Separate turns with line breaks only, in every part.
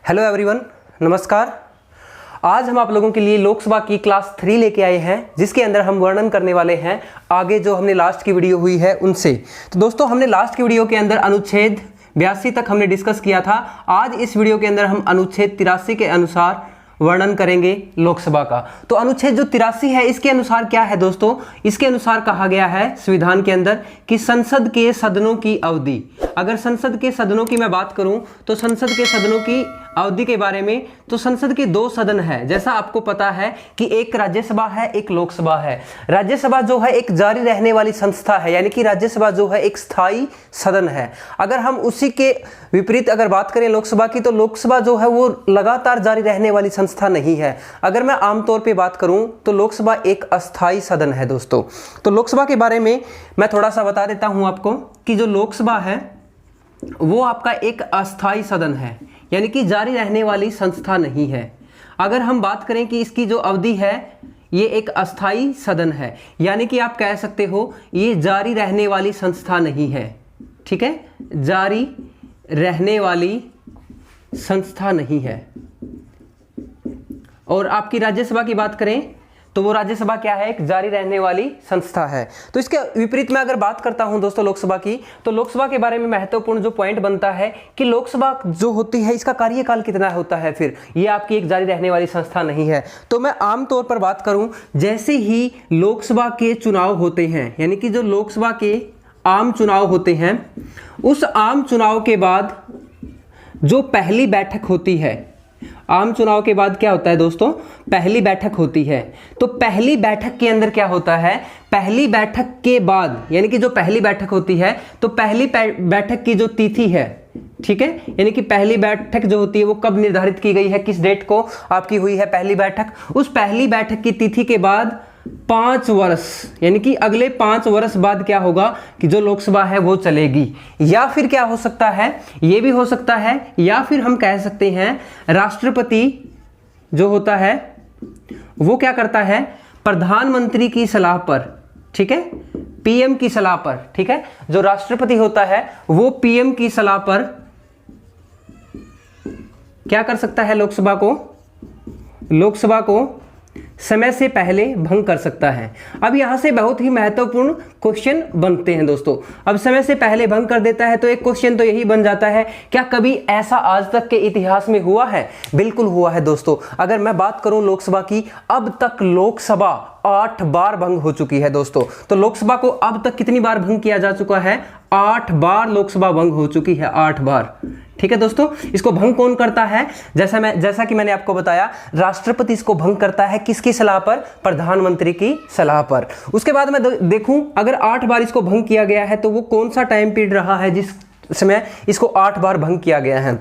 Hello everyone, नमस्कार। आज हम आप लोगों के लिए लोकसभा की क्लास 3 लेके आए हैं, जिसके अंदर हम वर्णन करने वाले हैं आगे जो हमने लास्ट की वीडियो हुई है उनसे। तो दोस्तों, हमने लास्ट की वीडियो के अंदर अनुच्छेद 82 तक हमने डिस्कस किया था। आज इस वीडियो के अंदर हम अनुच्छेद 83 के अनुसार वर्णन करेंगे लोकसभा का। तो अनुच्छेद जो 83 है, इसके अनुसार क्या है दोस्तों? इसके अनुसार कहा गया है संविधान के अंदर कि संसद के सदनों की अवधि, अगर संसद के सदनों की मैं बात करूं तो संसद के सदनों की अवधि के बारे में, तो संसद के 2 सदन है। जैसा आपको पता है कि एक राज्यसभा है, एक लोकसभा है। राज्यसभा जो है एक जारी रहने वाली संस्था है, यानी कि राज्यसभा जो है एक स्थायी सदन है। अगर हम उसी के विपरीत अगर बात करें लोकसभा की, तो लोकसभा जो है वो लगातार जारी रहने वाली संस्था नहीं है। अगर मैं आमतौर पर बात करूं तो लोकसभा एक अस्थायी सदन है दोस्तों। तो लोकसभा के बारे में मैं थोड़ा सा बता देता हूं आपको कि जो लोकसभा है वो आपका एक अस्थायी सदन है, यानी कि जारी रहने वाली संस्था नहीं है। अगर हम बात करें कि इसकी जो अवधि है ये एक अस्थायी सदन है, यानी कि आप कह सकते हो ये जारी रहने वाली संस्था नहीं है। ठीक है, जारी रहने वाली संस्था नहीं है। और आपकी राज्यसभा की बात करें तो वो राज्यसभा क्या है? एक जारी रहने वाली संस्था है। तो इसके विपरीत में अगर बात करता हूं दोस्तों लोकसभा की, तो लोकसभा के बारे में महत्वपूर्ण जो पॉइंट बनता है कि लोकसभा जो होती है इसका कार्यकाल कितना होता है, फिर ये आपकी एक जारी रहने वाली संस्था नहीं है। तो मैं आमतौर पर बात करूं, जैसे ही लोकसभा के चुनाव होते हैं, यानी कि जो लोकसभा के आम चुनाव होते हैं, उस आम चुनाव के बाद जो पहली बैठक होती है, आम चुनाव के बाद क्या होता है दोस्तों? पहली बैठक होती है। तो पहली बैठक के अंदर क्या होता है? पहली बैठक के बाद, यानी कि जो पहली बैठक होती है, तो पहली बैठक की जो तिथि है, ठीक है, यानी कि पहली बैठक जो होती है वो कब निर्धारित की गई है, किस डेट को आपकी हुई है पहली बैठक, उस पहली बैठक की तिथि के बाद 5 वर्ष, यानी कि अगले 5 वर्ष बाद क्या होगा कि जो लोकसभा है वो चलेगी। या फिर क्या हो सकता है, ये भी हो सकता है, या फिर हम कह सकते हैं राष्ट्रपति जो होता है वो क्या करता है? प्रधानमंत्री की सलाह पर, ठीक है, पीएम की सलाह पर, ठीक है, जो राष्ट्रपति होता है वो पीएम की सलाह पर क्या कर सकता है? लोकसभा को समय से पहले भंग कर सकता है। अब यहां से बहुत ही महत्वपूर्ण क्वेश्चन बनते हैं दोस्तों। अब समय से पहले भंग कर देता है तो एक क्वेश्चन तो यही बन जाता है, क्या कभी ऐसा आज तक के इतिहास में हुआ है? बिल्कुल हुआ है दोस्तों। अगर मैं बात करूं लोकसभा की, अब तक लोकसभा 8 बार भंग हो चुकी है दोस्तों। तो लोकसभा को अब तक कितनी बार भंग किया जा चुका है? 8 बार लोकसभा भंग हो चुकी है, 8 बार। ठीक है दोस्तों, इसको भंग कौन करता है? जैसा कि मैंने आपको बताया, राष्ट्रपति इसको भंग करता है। किसकी सलाह पर? प्रधानमंत्री की सलाह पर। उसके बाद मैं देखूं, अगर 8 बार इसको भंग किया गया है तो वो कौन सा टाइम पीरियड रहा है जिस समय इसको 8 बार भंग किया गया है?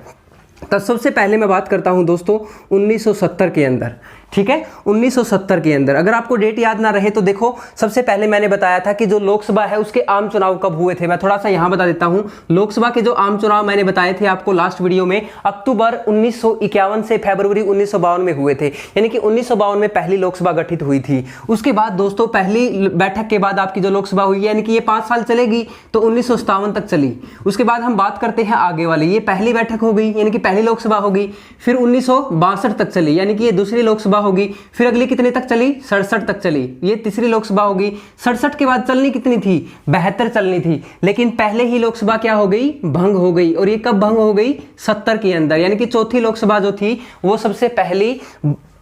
तो सबसे पहले मैं बात करता हूं दोस्तों 1970 के अंदर। ठीक है, 1970 के अंदर। अगर आपको डेट याद ना रहे तो देखो, सबसे पहले मैंने बताया था कि जो लोकसभा है उसके आम चुनाव कब हुए थे। मैं थोड़ा सा यहां बता देता हूं। लोकसभा के जो आम चुनाव मैंने बताए थे आपको लास्ट वीडियो में, अक्टूबर 1951 से फरवरी 1952 में हुए थे, यानी कि 1952 में पहली लोकसभा गठित हुई थी। उसके बाद दोस्तों पहली बैठक के बाद आपकी जो लोकसभा हुई, यानी कि ये 5 साल चलेगी, तो 1957 तक चली। उसके बाद हम बात करते हैं आगे वाली, ये पहली बैठक हो गई, यानी कि पहली लोकसभा होगी। फिर 1962 तक चली, यानी कि ये दूसरी लोकसभा होगी। फिर अगली कितने तक चली? 67 तक चली, ये तीसरी लोकसभा होगी। 67 के बाद चलनी कितनी थी? 72 चलनी थी, लेकिन पहले ही लोकसभा क्या हो गई? भंग हो गई। और ये कब भंग हो गई? 70 के अंदर, यानी कि चौथी लोकसभा जो थी वो सबसे पहली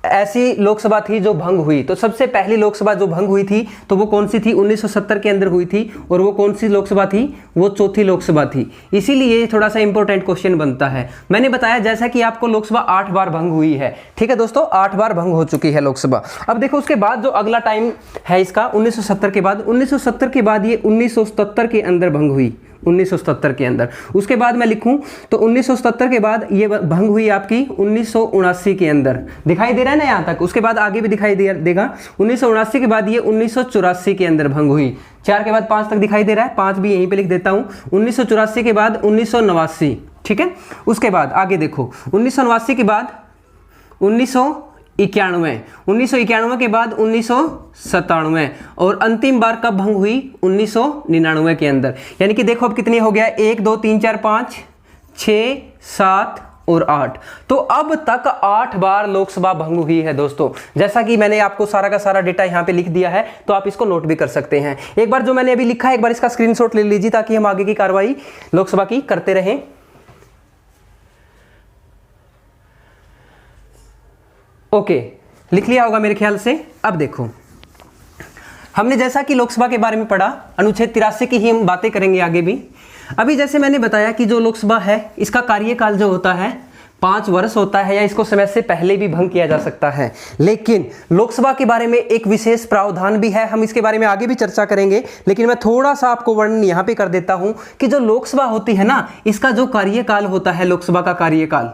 ऐसी लोकसभा थी जो भंग हुई। तो सबसे पहली लोकसभा जो भंग हुई थी तो वो कौन सी थी? 1970 के अंदर हुई थी। और वो कौन सी लोकसभा थी? वो चौथी लोकसभा थी। इसीलिए थोड़ा सा इंपॉर्टेंट क्वेश्चन बनता है। मैंने बताया जैसा कि आपको लोकसभा 8 बार भंग हुई है। ठीक है दोस्तों, 8 बार भंग हो चुकी है लोकसभा। अब देखो उसके बाद जो अगला टाइम है इसका 1970 के बाद, 1970 के बाद ये 1977 के अंदर भंग हुई, 1977 के अंदर। उसके बाद मैं लिखूं तो 1977 के बाद ये भंग हुई आपकी 1979 के अंदर। दिखाई दे रहा है ना यहां तक? उसके बाद आगे भी दिखाई देगा। 1979 के बाद ये 1984 के अंदर भंग हुई। 4 के बाद 5 तक दिखाई दे रहा है, 5 भी यहीं पे लिख देता हूं। 1984 के बाद 1989, ठीक है। उसके बाद आगे देखो, 1989 के बाद 1991 के बाद 1997 और अंतिम बार कब भंग हुई? 1999 के अंदर। यानी कि देखो अब कितनी हो गया, 1 2 3 4 5 6 7 और 8। तो अब तक 8 बार लोकसभा भंग हुई है दोस्तों। जैसा कि मैंने आपको सारा का सारा डेटा यहां पे लिख दिया है, तो आप इसको नोट भी कर सकते हैं। एक बार जो मैंने अभी लिखा है, एक बार इसका स्क्रीनशॉट ले लीजिए ताकि हम आगे की कार्रवाई लोकसभा की करते रहें। ओके, लिख लिया होगा मेरे ख्याल से। अब देखो, हमने जैसा कि लोकसभा के बारे में पढ़ा, अनुच्छेद 83 की ही हम बातें करेंगे आगे भी। अभी जैसे मैंने बताया कि जो लोकसभा है, इसका कार्यकाल जो होता है 5 वर्ष होता है, या इसको समय से पहले भी भंग किया जा सकता है। लेकिन लोकसभा के बारे में एक विशेष प्रावधान भी है, हम इसके बारे में आगे भी चर्चा करेंगे। लेकिन मैं थोड़ा सा आपको वर्णन यहाँ पे कर देता हूँ कि जो लोकसभा होती है ना, इसका जो कार्यकाल होता है, लोकसभा का कार्यकाल,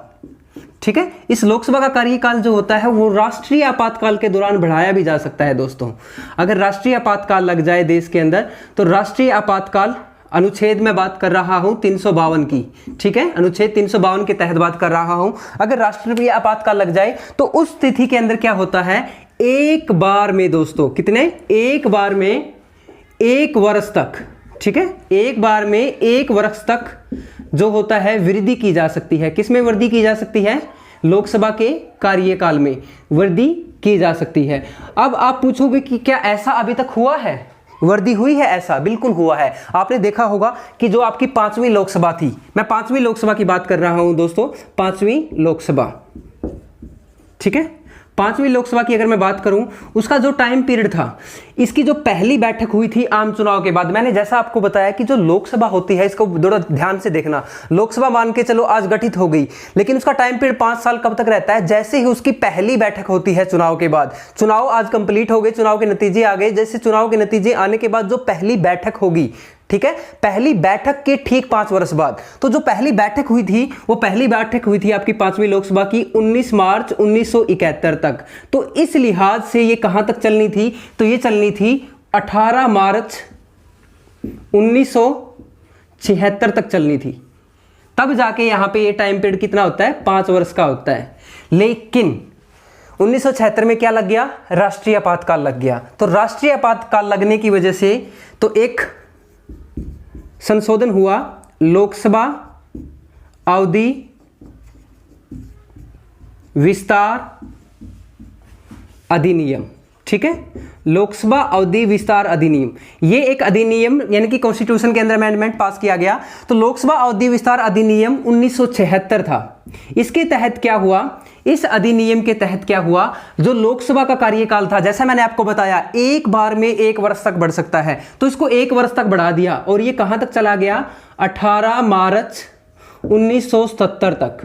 ठीक है, इस लोकसभा का कार्यकाल जो होता है वो राष्ट्रीय आपातकाल के दौरान बढ़ाया भी जा सकता है दोस्तों। अगर राष्ट्रीय आपातकाल लग जाए देश के अंदर, तो राष्ट्रीय आपातकाल, अनुच्छेद में बात कर रहा हूं 352 की, ठीक है, अनुच्छेद 352 के तहत बात कर रहा हूं। अगर राष्ट्रीय आपातकाल लग जाए तो उस तिथि के अंदर क्या होता है, एक बार में दोस्तों, कितने, एक बार में 1 वर्ष तक, ठीक है, एक बार में 1 वर्ष तक जो होता है वृद्धि की जा सकती है। किसमें वृद्धि की जा सकती है, लोकसभा के कार्यकाल में वृद्धि की जा सकती है। अब आप पूछोगे कि क्या ऐसा अभी तक हुआ है, वृद्धि हुई है? ऐसा बिल्कुल हुआ है। आपने देखा होगा कि जो आपकी 5वीं लोकसभा थी, मैं 5वीं लोकसभा की बात कर रहा हूं दोस्तों, 5वीं लोकसभा, ठीक है, 5वीं लोकसभा की अगर मैं बात करूं, उसका जो टाइम पीरियड था, इसकी जो पहली बैठक हुई थी आम चुनाव के बाद, मैंने जैसा आपको बताया कि जो लोकसभा होती है, इसको थोड़ा ध्यान से देखना, लोकसभा मान के चलो आज गठित हो गई, लेकिन उसका टाइम पीरियड 5 साल कब तक रहता है, जैसे ही उसकी पहली बैठक होती है चुनाव के बाद। चुनाव आज कंप्लीट हो गए, चुनाव के नतीजे आ गए, जैसे चुनाव के नतीजे आने के बाद जो पहली बैठक होगी, ठीक है, पहली बैठक के ठीक 5 वर्ष बाद, तो जो पहली बैठक हुई थी, वो पहली बैठक हुई थी आपकी 5वीं लोकसभा की 19 मार्च 1971 तक। तो इस लिहाज से ये कहां तक चलनी थी, तो ये चलनी थी 18 मार्च 1976 तक चलनी थी। तब जाके यहां पे ये टाइम पीरियड कितना होता है, 5 वर्ष का होता है। लेकिन 1976 में क्या लग गया, राष्ट्रीय आपातकाल लग गया। तो राष्ट्रीय आपातकाल लगने की वजह से तो एक संशोधन हुआ, लोकसभा अवधि विस्तार अधिनियम, ठीक है, लोकसभा अवधि विस्तार अधिनियम। ये एक अधिनियम यानी कि कॉन्स्टिट्यूशन के अंदर अमेंडमेंट पास किया गया। तो लोकसभा अवधि विस्तार अधिनियम 1976 था। इसके तहत क्या हुआ, इस अधिनियम के तहत क्या हुआ, जो लोकसभा का कार्यकाल था, जैसा मैंने आपको बताया, एक बार में 1 वर्ष तक बढ़ सकता है, तो इसको 1 वर्ष तक बढ़ा दिया और ये कहां तक चला गया, 18 मार्च 1977 तक,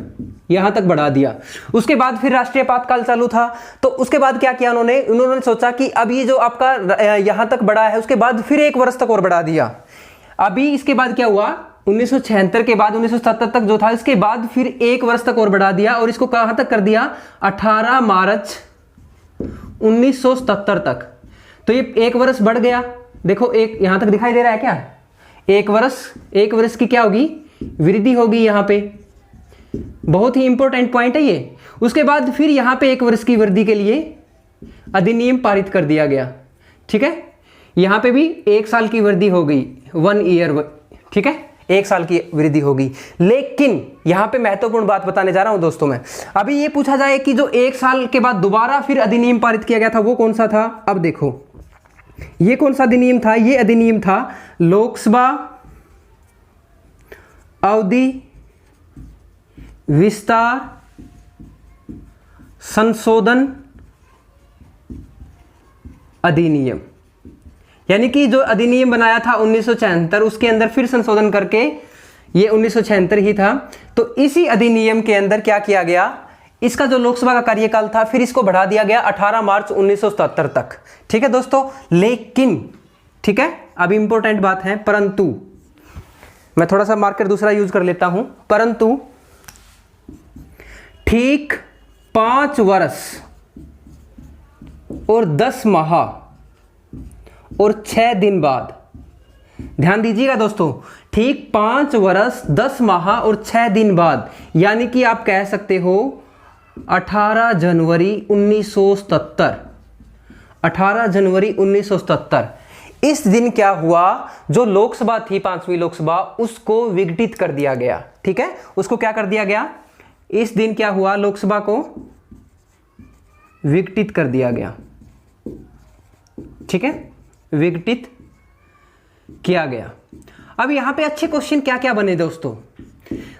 यहां तक बढ़ा दिया। उसके बाद फिर राष्ट्रीय आपातकाल चालू था। तो उसके बाद क्या किया उन्होंने सोचा कि अब ये जो आपका यहां तक बढ़ा है, उसके बाद फिर 1 वर्ष तक और बढ़ा दिया। अभी इसके बाद क्या हुआ, 1976 के बाद 1977 तक जो था, इसके बाद फिर 1 वर्ष तक और बढ़ा दिया और इसको कहां तक कर दिया, 18 मार्च 1977 तक। तो ये 1 वर्ष बढ़ गया। देखो, एक यहां तक दिखाई दे रहा है क्या, 1 वर्ष की क्या होगी, वृद्धि होगी यहां पे। बहुत ही इंपॉर्टेंट पॉइंट है ये। उसके बाद फिर यहां पे 1 वर्ष की वृद्धि के लिए अधिनियम पारित कर दिया गया, ठीक है, यहां पे भी 1 साल की वृद्धि हो गई, 1 ईयर, ठीक है, 1 साल की वृद्धि होगी। लेकिन यहां पे महत्वपूर्ण बात बताने जा रहा हूं दोस्तों मैं। अभी ये पूछा जाए कि जो 1 साल के बाद दोबारा फिर अधिनियम पारित किया गया था, वो कौन सा था। अब देखो, ये कौन सा अधिनियम था, ये अधिनियम था लोकसभा अवधि विस्तार संशोधन अधिनियम। यानी कि जो अधिनियम बनाया था 1976, उसके अंदर फिर संशोधन करके ये 1976 ही था। तो इसी अधिनियम के अंदर क्या किया गया, इसका जो लोकसभा का कार्यकाल था, फिर इसको बढ़ा दिया गया 18 मार्च 1977 तक, ठीक है दोस्तों। लेकिन, ठीक है, अब इंपॉर्टेंट बात है, परंतु मैं थोड़ा सा मार्कर दूसरा यूज कर लेता हूं, परंतु ठीक 5 वर्ष और 10 माह और 6 दिन बाद, ध्यान दीजिएगा दोस्तों, ठीक 5 वर्ष 10 माह और 6 दिन बाद, यानी कि आप कह सकते हो 18 जनवरी 1977, 18 जनवरी 1977, इस दिन क्या हुआ, जो लोकसभा थी 5वीं लोकसभा, उसको विघटित कर दिया गया, ठीक है, उसको क्या कर दिया गया, इस दिन क्या हुआ, लोकसभा को विघटित कर दिया गया। ठीक है, विघटित किया गया। अब यहां पे अच्छे क्वेश्चन क्या क्या बने दोस्तों,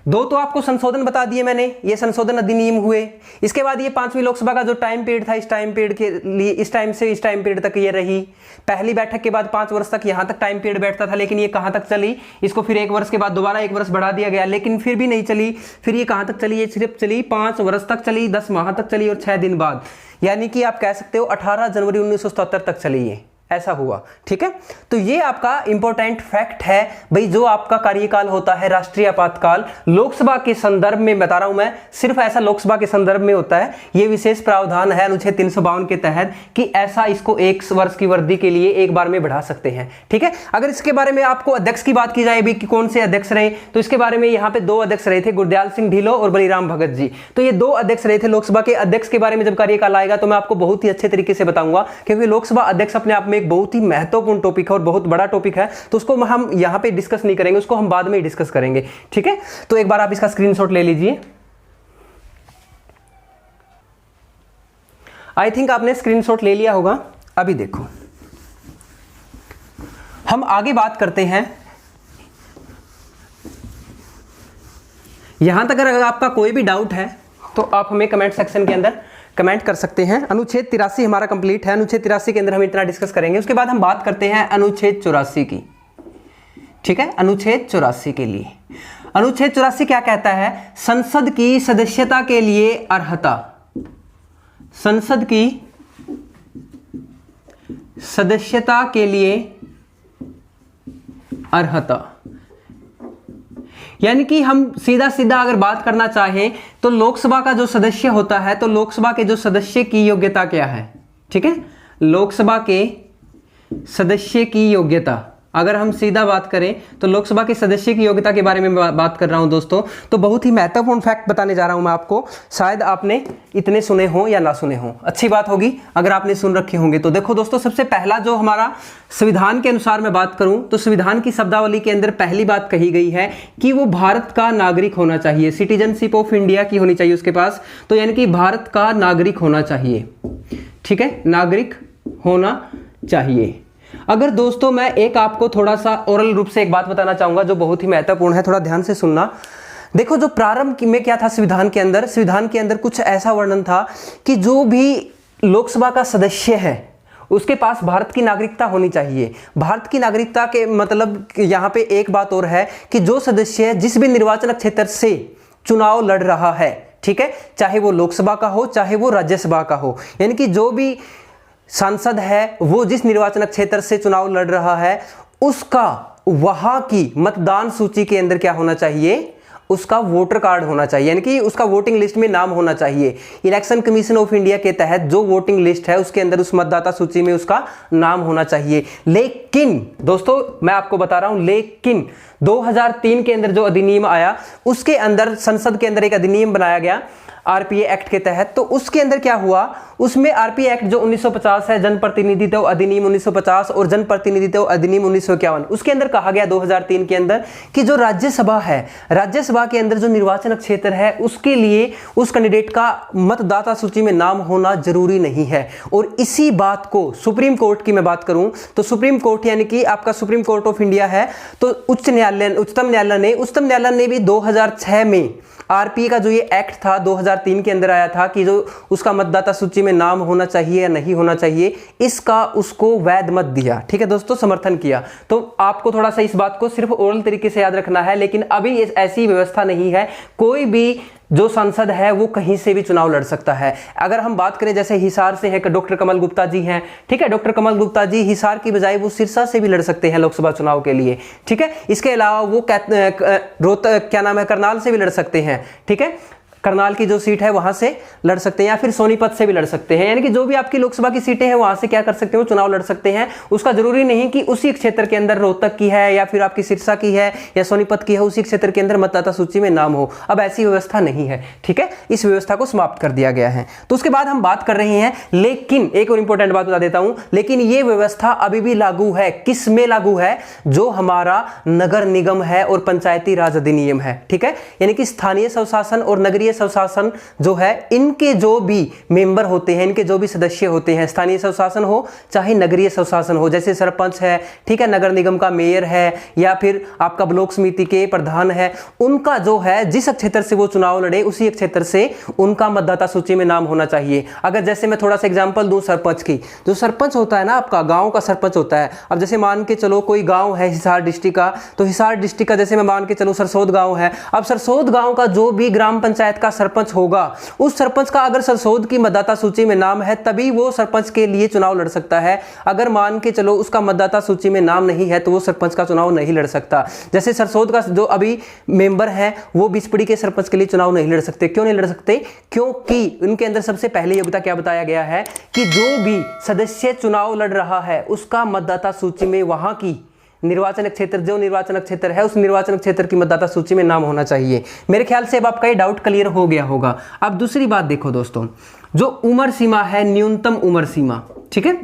दो तो आपको संशोधन बता दिए मैंने, ये संशोधन अधिनियम हुए। इसके बाद ये 5वीं लोकसभा का जो टाइम पीरियड था, इस टाइम पीरियड के लिए इस टाइम से इस टाइम पीरियड तक ये रही। पहली बैठक के बाद 5 वर्ष तक यहां तक टाइम पीरियड बैठता था, लेकिन ये कहां तक चली, इसको फिर 1 वर्ष के बाद दोबारा 1 वर्ष बढ़ा दिया गया, लेकिन फिर भी नहीं चली। फिर ये कहां तक चली, ये सिर्फ चली 5 वर्ष तक चली, 10 माह तक चली और 6 दिन बाद, यानी कि आप कह सकते हो 18 जनवरी 1977 तक चली ये, ऐसा हुआ। ठीक है, तो ये आपका इंपॉर्टेंट फैक्ट है भाई, जो आपका कार्यकाल होता है राष्ट्रीय आपातकाल, लोकसभा के संदर्भ में बता रहा हूं मैं, सिर्फ ऐसा लोकसभा के संदर्भ में होता है। ये विशेष प्रावधान है अनुच्छेद 352 के तहत कि ऐसा इसको 1 वर्ष की वृद्धि के लिए एक बार में बढ़ा सकते हैं। ठीक है, अगर इसके बारे में आपको अध्यक्ष की बात की जाए भी कि कौन से अध्यक्ष रहे, तो इसके बारे में यहाँ पे 2 अध्यक्ष रहे थे, गुरदयाल सिंह ढिल्लों और बलिराम भगत जी। तो ये 2 अध्यक्ष रहे थे लोकसभा के। अध्यक्ष के बारे में जब कार्यकाल आएगा तो मैं आपको बहुत ही अच्छे तरीके से बताऊंगा, क्योंकि लोकसभा अध्यक्ष अपने आप में एक बहुत ही महत्वपूर्ण टॉपिक है और बहुत बड़ा टॉपिक है, तो उसको हम यहां पे डिस्कस नहीं करेंगे, उसको हम बाद में ही डिस्कस करेंगे। ठीक है, तो एक बार आप इसका स्क्रीनशॉट ले लीजिए। आई थिंक आपने स्क्रीनशॉट ले लिया होगा। अभी देखो, हम आगे बात करते हैं। यहां तक अगर आपका कोई भी डाउट है तो आप हमें कमेंट सेक्शन के अंदर कमेंट कर सकते हैं। अनुच्छेद 83 हमारा कंप्लीट है, अनुच्छेद 83 के अंदर हम इतना डिस्कस करेंगे। उसके बाद हम बात करते हैं अनुच्छेद 84 की। ठीक है, अनुच्छेद 84 के लिए, अनुच्छेद 84 क्या कहता है, संसद की सदस्यता के लिए अर्हता, संसद की सदस्यता के लिए अर्हता, यानी कि हम सीधा सीधा अगर बात करना चाहें तो लोकसभा का जो सदस्य होता है, तो लोकसभा के जो सदस्य की योग्यता क्या है। ठीक है, लोकसभा के सदस्य की योग्यता, अगर हम सीधा बात करें तो लोकसभा के सदस्य की योग्यता के बारे में बात कर रहा हूं दोस्तों। तो बहुत ही महत्वपूर्ण फैक्ट बताने जा रहा हूं मैं आपको, शायद आपने इतने सुने हो या ना सुने हो, अच्छी बात होगी अगर आपने सुन रखे होंगे। तो देखो दोस्तों, सबसे पहला जो हमारा संविधान के अनुसार मैं बात करूं तो संविधान की शब्दावली के अंदर पहली बात कही गई है कि वो भारत का नागरिक होना चाहिए, सिटीजनशिप ऑफ इंडिया की होनी चाहिए उसके पास, तो यानी कि भारत का नागरिक होना चाहिए। ठीक है, नागरिक होना चाहिए। अगर दोस्तों मैं एक आपको थोड़ा सा ओरल रूप से एक बात बताना चाहूंगा जो बहुत ही महत्वपूर्ण है, थोड़ा ध्यान से सुनना। देखो, जो प्रारंभ में क्या था संविधान के अंदर कुछ ऐसा वर्णन था कि जो भी लोकसभा का सदस्य है उसके पास भारत की नागरिकता होनी चाहिए। भारत की नागरिकता के मतलब यहाँ पे एक बात और है कि जो सदस्य जिस भी निर्वाचन क्षेत्र से चुनाव लड़ रहा है, ठीक है, चाहे वो लोकसभा का हो चाहे वो राज्यसभा का हो, यानी कि जो भी सांसद है वो जिस निर्वाचन क्षेत्र से चुनाव लड़ रहा है उसका वहां की मतदान सूची के अंदर क्या होना चाहिए, उसका वोटर कार्ड होना चाहिए, यानी कि उसका वोटिंग लिस्ट में नाम होना चाहिए। इलेक्शन कमीशन ऑफ इंडिया के तहत जो वोटिंग लिस्ट है उसके अंदर उस मतदाता सूची में उसका नाम होना चाहिए। लेकिन दोस्तों मैं आपको बता रहा हूं, लेकिन 2003 के अंदर जो अधिनियम आया उसके अंदर संसद के अंदर एक अधिनियम बनाया गया आरपीए एक्ट के तहत। तो उसके अंदर क्या हुआ, उसमें आरपीए एक्ट जो 1950 है, जनप्रतिनिधित्व अधिनियम 1950 और जनप्रतिनिधित्व अधिनियम 1951, उसके अंदर कहा गया 2003 के अंदर कि जो राज्यसभा है, राज्यसभा के अंदर जो निर्वाचन क्षेत्र है उसके लिए उस कैंडिडेट का मतदाता सूची में नाम होना जरूरी नहीं है। और इसी बात को सुप्रीम कोर्ट की मैं बात करूं तो सुप्रीम कोर्ट यानी कि आपका सुप्रीम कोर्ट ऑफ इंडिया है, तो उच्चतम न्यायालय ने भी 2006 में आरपीए का जो ये एक्ट था 2003 के अंदर आया था कि जो उसका मतदाता सूची में नाम होना चाहिए या नहीं होना चाहिए, इसका उसको वैध मत दिया। ठीक है दोस्तों, समर्थन किया। तो आपको थोड़ा सा इस बात को सिर्फ ओरल तरीके से याद रखना है, लेकिन अभी ऐसी व्यवस्था नहीं है, कोई भी जो सांसद है वो कहीं से भी चुनाव लड़ सकता है। अगर हम बात करें जैसे हिसार से है, डॉक्टर कमल गुप्ता जी हैं, ठीक है, डॉक्टर कमल गुप्ता जी हिसार की बजाय वो सिरसा से भी लड़ सकते हैं लोकसभा चुनाव के लिए। ठीक है, इसके अलावा वो करनाल से भी लड़ सकते हैं। ठीक है, करनाल की जो सीट है वहां से लड़ सकते हैं, या फिर सोनीपत से भी लड़ सकते हैं, यानी कि जो भी आपकी लोकसभा की सीटें हैं वहां से क्या कर सकते हो, चुनाव लड़ सकते हैं। उसका जरूरी नहीं कि उसी क्षेत्र के अंदर रोहतक की है या फिर आपकी सिरसा की है या सोनीपत की है, उसी क्षेत्र के अंदर मतदाता सूची में नाम हो। अब ऐसी व्यवस्था नहीं है। ठीक है, इस व्यवस्था को समाप्त कर दिया गया है। तो उसके बाद हम बात कर रहे हैं, लेकिन एक और इंपॉर्टेंट बात बता देता हूं, लेकिन ये व्यवस्था अभी भी लागू है। किस में लागू है, जो हमारा नगर निगम है और पंचायती राज अधिनियम है। ठीक है, यानी कि स्थानीय स्वशासन और नगरीय स्थानीय स्वशासन जो है इनके जो भी मेंबर होते हैं, इनके जो भी सदस्य होते हैं, स्थानीय स्वशासन हो चाहे नगरीय स्वशासन हो, जैसे सरपंच है, ठीक है, नगर निगम का मेयर है, या फिर आपका ब्लॉक समिति के प्रधान है, उनका जो है जिस क्षेत्र से वो चुनाव लड़े उसी क्षेत्र से उनका मतदाता सूची में नाम होना चाहिए। अगर जैसे मैं थोड़ा सा एग्जांपल दूं सरपंच की, जो सरपंच होता है ना आपका गांव का सरपंच होता है। अब जैसे मान के चलो कोई गांव है हिसार डिस्ट्रिक्ट का, तो हिसार डिस्ट्रिक्ट का जैसे मैं मान के चलूं सरसोद गांव है। अब सरसोद गांव का जो भी ग्राम पंचायत का सरपंच होगा, उस सरपंच का अगर सरसोद की मतदाता सूची में नाम है तभी वो सरपंच के लिए चुनाव लड़ सकता है। अगर मान के चलो उसका मतदाता सूची में नाम नहीं है तो वो सरपंच का चुनाव नहीं लड़ सकता। जैसे सरसोद का जो अभी मेंबर है वो बिचपड़ी के सरपंच के लिए चुनाव नहीं लड़ सकते। क्यों नहीं लड़ सकते? क्योंकि उनके अंदर सबसे पहले योग्यता क्या बताया गया है कि जो भी सदस्य चुनाव लड़ रहा है उसका मतदाता सूची में वहां की निर्वाचन क्षेत्र, जो निर्वाचन क्षेत्र है उस निर्वाचन क्षेत्र की मतदाता सूची में नाम होना चाहिए। मेरे ख्याल से अब आपका ये डाउट क्लियर हो गया होगा। अब दूसरी बात देखो दोस्तों, जो उम्र सीमा है, न्यूनतम उम्र सीमा, ठीक है,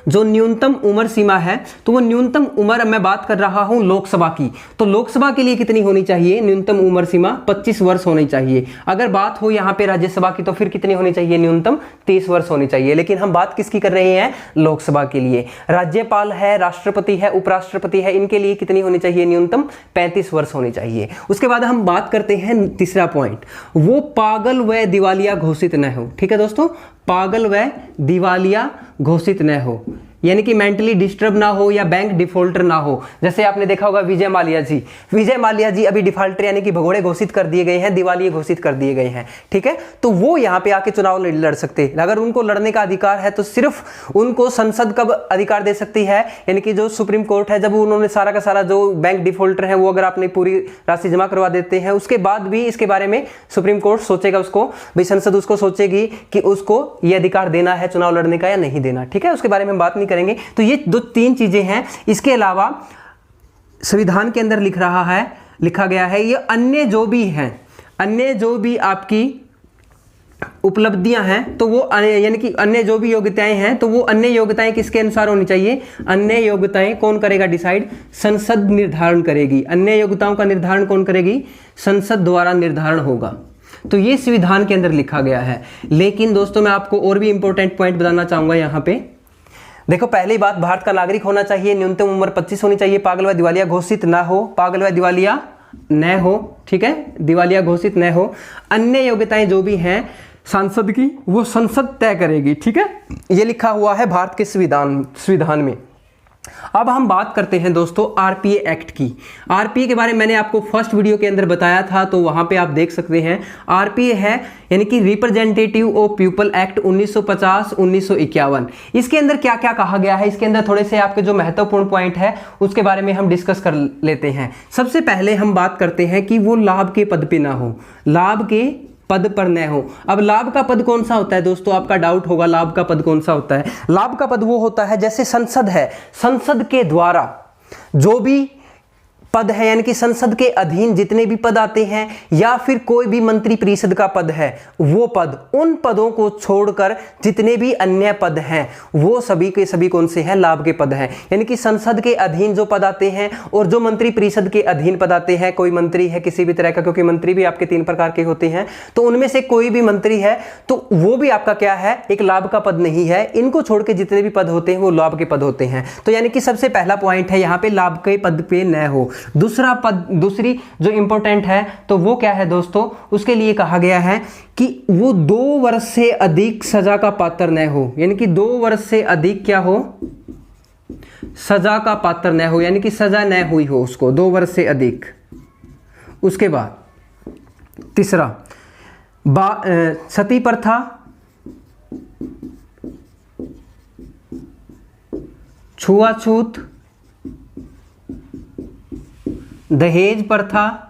जो न्यूनतम उम्र सीमा है, तो वो न्यूनतम उम्र मैं बात कर रहा हूं लोकसभा की, तो लोकसभा के लिए कितनी होनी चाहिए? न्यूनतम उम्र सीमा 25 वर्ष होनी चाहिए। अगर बात हो यहां पे राज्यसभा की तो फिर कितनी होनी चाहिए? न्यूनतम 30 वर्ष होनी चाहिए। लेकिन हम बात किसकी कर रहे हैं? लोकसभा के लिए। राज्यपाल है, राष्ट्रपति है, उपराष्ट्रपति है, इनके लिए कितनी होनी चाहिए? न्यूनतम 35 वर्ष होनी चाहिए। उसके बाद हम बात करते हैं तीसरा पॉइंट, वो पागल व दिवालिया घोषित न हो। ठीक है दोस्तों, पागल व दिवालिया घोषित न हो, यानी कि मेंटली डिस्टर्ब ना हो या बैंक डिफॉल्टर ना हो। जैसे आपने देखा होगा विजय माल्या जी अभी डिफॉल्टर यानी कि भगोड़े घोषित कर दिए गए हैं, दिवालिये घोषित कर दिए गए हैं। ठीक है, तो वो यहाँ पे आके चुनाव लड़ सकते हैं। अगर उनको लड़ने का अधिकार है तो सिर्फ उनको संसद कब अधिकार दे सकती है, यानी कि जो सुप्रीम कोर्ट है, जब उन्होंने सारा का सारा जो बैंक डिफॉल्टर है वो अगर आपने पूरी राशि जमा करवा देते हैं, उसके बाद भी इसके बारे में सुप्रीम कोर्ट सोचेगा, उसको भाई संसद उसको सोचेगी कि उसको ये अधिकार देना है चुनाव लड़ने का या नहीं देना। ठीक है, उसके बारे में हम बात नहीं करेंगे। तो ये दो तीन चीजें हैं। इसके अलावा संविधान के अंदर लिखा गया है ये अन्य जो भी हैं, अन्य जो भी आपकी उपलब्धियां हैं, तो वो यानी कि अन्य जो भी योग्यताएं हैं, तो वो अन्य योग्यताएं किसके अनुसार होनी चाहिए? अन्य योग्यताएं कौन करेगा डिसाइड? संसद निर्धारण करेगी। अन्य योग्यताओं का निर्धारण कौन करेगी? संसद द्वारा निर्धारण होगा। तो ये संविधान के अंदर लिखा गया है। लेकिन दोस्तों मैं आपको और भी इंपॉर्टेंट पॉइंट बताना चाहूंगा यहाँ पे। देखो, पहली बात, भारत का नागरिक होना चाहिए, न्यूनतम उम्र 25 होनी चाहिए, पागल व दिवालिया घोषित ना हो, पागल व दिवालिया न हो। ठीक है, दिवालिया घोषित न हो। अन्य योग्यताएं जो भी हैं सांसद की, वो संसद तय करेगी। ठीक है, ये लिखा हुआ है भारत के संविधान में। अब हम बात करते हैं दोस्तों आरपीए एक्ट की। आरपीए के बारे में मैंने आपको फर्स्ट वीडियो के अंदर बताया था, तो वहां पे आप देख सकते हैं। आरपीए है यानी कि रिप्रेजेंटेटिव ऑफ पीपल एक्ट 1950-1951। इसके अंदर क्या क्या कहा गया है, इसके अंदर थोड़े से आपके जो महत्वपूर्ण पॉइंट है उसके बारे में हम डिस्कस कर लेते हैं। सबसे पहले हम बात करते हैं कि वो लाभ के पद पे ना हो, लाभ के पद पर न हो। अब लाभ का पद कौन सा होता है दोस्तों? आपका डाउट होगा लाभ का पद कौन सा होता है। लाभ का पद वो होता है जैसे संसद है, संसद के द्वारा जो भी पद है, यानी कि संसद के अधीन जितने भी पद आते हैं, या फिर कोई भी मंत्री परिषद का पद है, वो पद, उन पदों को छोड़कर जितने भी अन्य पद हैं वो सभी के सभी कौन से हैं? लाभ के पद हैं। यानी कि संसद के अधीन जो पद आते हैं और जो मंत्री परिषद के अधीन पद आते हैं, कोई मंत्री है किसी भी तरह का, क्योंकि मंत्री भी आपके 3 प्रकार के होते हैं, तो उनमें से कोई भी मंत्री है तो वो भी आपका क्या है? एक लाभ का पद नहीं है। इनको छोड़ के जितने भी पद होते हैं वो लाभ के पद होते हैं। तो यानी कि सबसे पहला पॉइंट है यहाँ पे लाभ के पद पे न हो। दूसरी जो इंपॉर्टेंट है तो वो क्या है दोस्तों? उसके लिए कहा गया है कि वो 2 वर्ष से अधिक सजा का पात्र न हो, यानी कि 2 वर्ष से अधिक क्या हो? सजा का पात्र न हो, यानी कि सजा न हुई हो उसको 2 वर्ष से अधिक। उसके बाद तीसरा सती प्रथा, छुआछूत, दहेज प्रथा,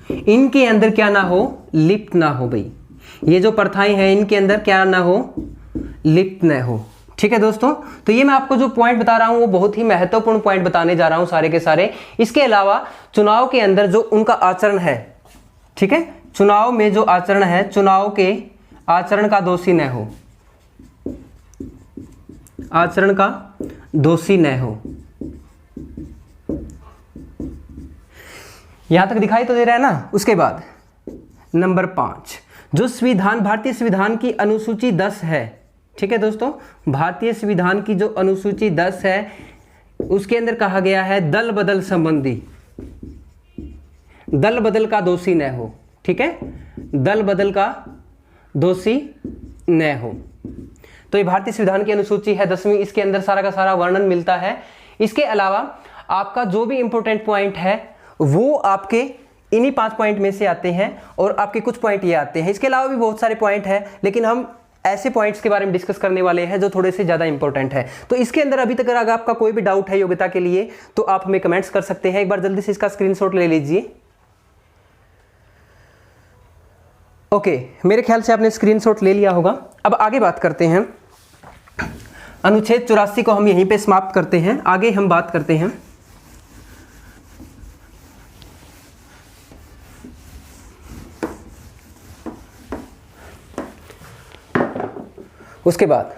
इनके अंदर क्या ना हो? लिप्त ना हो। भाई ये जो प्रथाएं हैं इनके अंदर क्या ना हो? लिप्त न हो। ठीक है दोस्तों, तो ये मैं आपको जो पॉइंट बता रहा हूं वो बहुत ही महत्वपूर्ण पॉइंट बताने जा रहा हूं सारे के सारे। इसके अलावा चुनाव के अंदर जो उनका आचरण है, ठीक है, चुनाव में जो आचरण है, चुनाव के आचरण का दोषी न हो, आचरण का दोषी न हो। यहां तक दिखाई तो दे रहा है ना? उसके बाद नंबर 5, जो संविधान, भारतीय संविधान की अनुसूची 10 है, ठीक है दोस्तों, भारतीय संविधान की जो अनुसूची 10 है उसके अंदर कहा गया है दल बदल संबंधी, दल बदल का दोषी न हो, ठीक है, दल बदल का दोषी न हो। तो ये भारतीय संविधान की अनुसूची है 10वीं, इसके अंदर सारा का सारा वर्णन मिलता है। इसके अलावा आपका जो भी इंपॉर्टेंट पॉइंट है वो आपके इन्हीं 5 पॉइंट में से आते हैं और आपके कुछ पॉइंट ये आते हैं। इसके अलावा भी बहुत सारे पॉइंट हैं, लेकिन हम ऐसे पॉइंट्स के बारे में डिस्कस करने वाले हैं जो थोड़े से ज़्यादा इंपॉर्टेंट है। तो इसके अंदर अभी तक अगर आपका कोई भी डाउट है योग्यता के लिए तो आप हमें कमेंट्स कर सकते हैं। एक बार जल्दी से इसका स्क्रीनशॉट ले लीजिए। ओके, मेरे ख्याल से आपने स्क्रीनशॉट ले लिया होगा। अब आगे बात करते हैं, अनुच्छेद 84 को हम यहीं पे समाप्त करते हैं। आगे हम बात करते हैं उसके बाद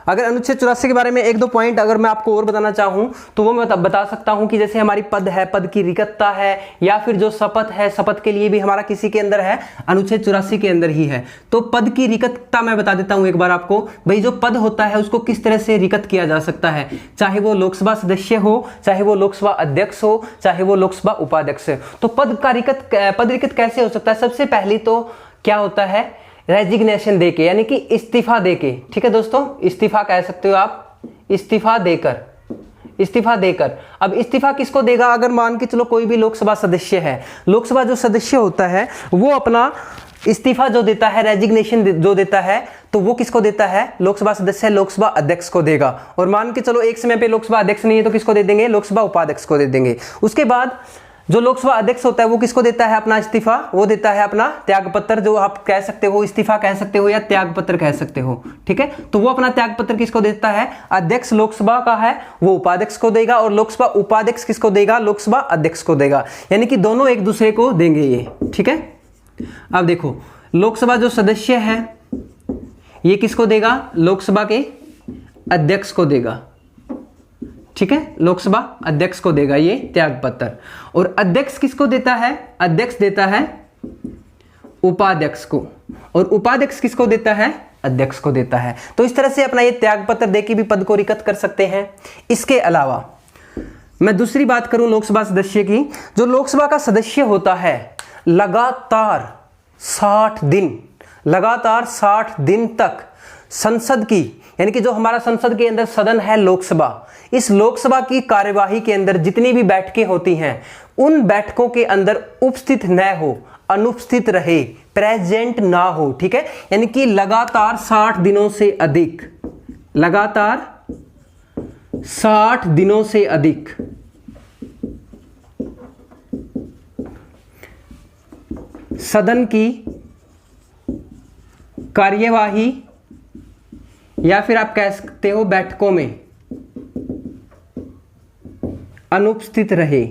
अगर अनुच्छेद 84 के बारे में 1-2 पॉइंट अगर मैं आपको और बताना चाहूं तो वो मैं बता सकता हूं कि जैसे हमारी पद है, पद की रिक्तता है, या फिर जो शपथ है, शपथ के लिए भी हमारा किसी के अंदर है, अनुच्छेद 84 के अंदर ही है। तो पद की रिक्तता मैं बता देता हूं एक बार आपको। भाई जो पद होता है उसको किस तरह से रिक्त किया जा सकता है, चाहे वो लोकसभा सदस्य हो, चाहे वो लोकसभा अध्यक्ष हो, चाहे वो लोकसभा उपाध्यक्ष हो। तो पद रिक्त कैसे हो सकता है? सबसे पहले तो क्या होता है, रेजिग्नेशन देके, यानी कि इस्तीफा देके, ठीक है दोस्तों, इस्तीफा कह सकते हो आप, इस्तीफा देकर, इस्तीफा देकर। अब इस्तीफा किसको देगा? अगर मान के चलो कोई भी लोकसभा सदस्य है, लोकसभा जो सदस्य होता है वो अपना इस्तीफा जो देता है, रेजिग्नेशन जो देता है, तो वो किसको देता है? लोकसभा सदस्य लोकसभा अध्यक्ष को देगा। और मान के चलो एक समय पे लोकसभा अध्यक्ष नहीं है तो किसको दे देंगे? लोकसभा उपाध्यक्ष को दे देंगे। उसके बाद जो लोकसभा अध्यक्ष होता है वो किसको देता है अपना इस्तीफा? वो देता है अपना त्यागपत्र, जो आप कह सकते हो इस्तीफा कह सकते हो या त्यागपत्र कह सकते हो, ठीक है। तो वो अपना त्यागपत्र किसको देता है? अध्यक्ष लोकसभा का है वो उपाध्यक्ष को देगा, और लोकसभा उपाध्यक्ष किसको देगा? लोकसभा अध्यक्ष को देगा। यानी कि दोनों एक दूसरे को देंगे ये, ठीक है। अब देखो, लोकसभा जो सदस्य है ये किसको देगा? लोकसभा के अध्यक्ष को देगा, ठीक है, लोकसभा अध्यक्ष को देगा ये त्यागपत्र। और अध्यक्ष किसको देता है? अध्यक्ष देता है उपाध्यक्ष को, और उपाध्यक्ष किसको देता है? अध्यक्ष को देता है। तो इस तरह से अपना ये त्यागपत्र देके भी पद को रिक्त कर सकते हैं। इसके अलावा मैं दूसरी बात करूं लोकसभा सदस्य की, जो लोकसभा का सदस्य होता है लगातार 60 दिन, लगातार 60 दिन तक संसद की, यानी कि जो हमारा संसद के अंदर सदन है लोकसभा, इस लोकसभा की कार्यवाही के अंदर जितनी भी बैठकें होती हैं उन बैठकों के अंदर उपस्थित न हो, अनुपस्थित रहे, प्रेजेंट ना हो, ठीक है। यानी कि लगातार 60 दिनों से अधिक, लगातार 60 दिनों से अधिक सदन की कार्यवाही या फिर आप कह सकते हो बैठकों में अनुपस्थित रहे,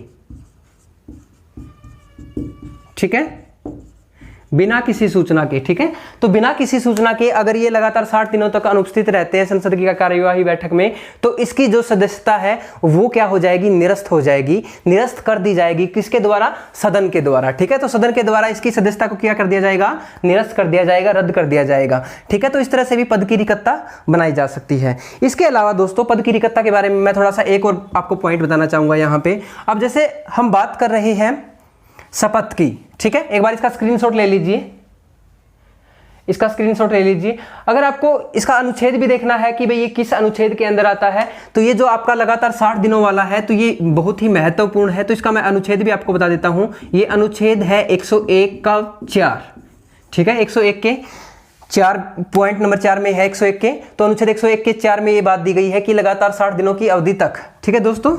ठीक है, बिना किसी सूचना के, ठीक है। तो बिना किसी सूचना के अगर ये लगातार 60 दिनों तक अनुपस्थित रहते हैं संसद की कार्यवाही बैठक में, तो इसकी जो सदस्यता है वो क्या हो जाएगी? निरस्त हो जाएगी, निरस्त कर दी जाएगी। किसके द्वारा? सदन के द्वारा, ठीक है। तो सदन के द्वारा इसकी सदस्यता को क्या कर दिया जाएगा? निरस्त कर दिया जाएगा, रद्द कर दिया जाएगा, ठीक है। तो इस तरह से भी पद की रिक्तता बनाई जा सकती है। इसके अलावा दोस्तों पद की रिक्तता के बारे में मैं थोड़ा सा एक और आपको पॉइंट बताना चाहूंगा यहाँ पे। अब जैसे हम बात कर रहे हैं शपथ की, ठीक है, एक बार इसका स्क्रीनशॉट ले लीजिए, इसका स्क्रीनशॉट ले लीजिए। अगर आपको इसका अनुच्छेद भी देखना है कि भाई ये किस अनुच्छेद के अंदर आता है, तो ये जो आपका लगातार 60 दिनों वाला है तो ये बहुत ही महत्वपूर्ण है। तो इसका मैं अनुच्छेद भी आपको बता देता हूं। ये अनुच्छेद है 101 का 4, ठीक है, 101 के 4 पॉइंट नंबर 4 में है 101 के। तो अनुच्छेद 101 के 4 में ये बात दी गई है कि लगातार 60 दिनों की अवधि तक, ठीक है दोस्तों।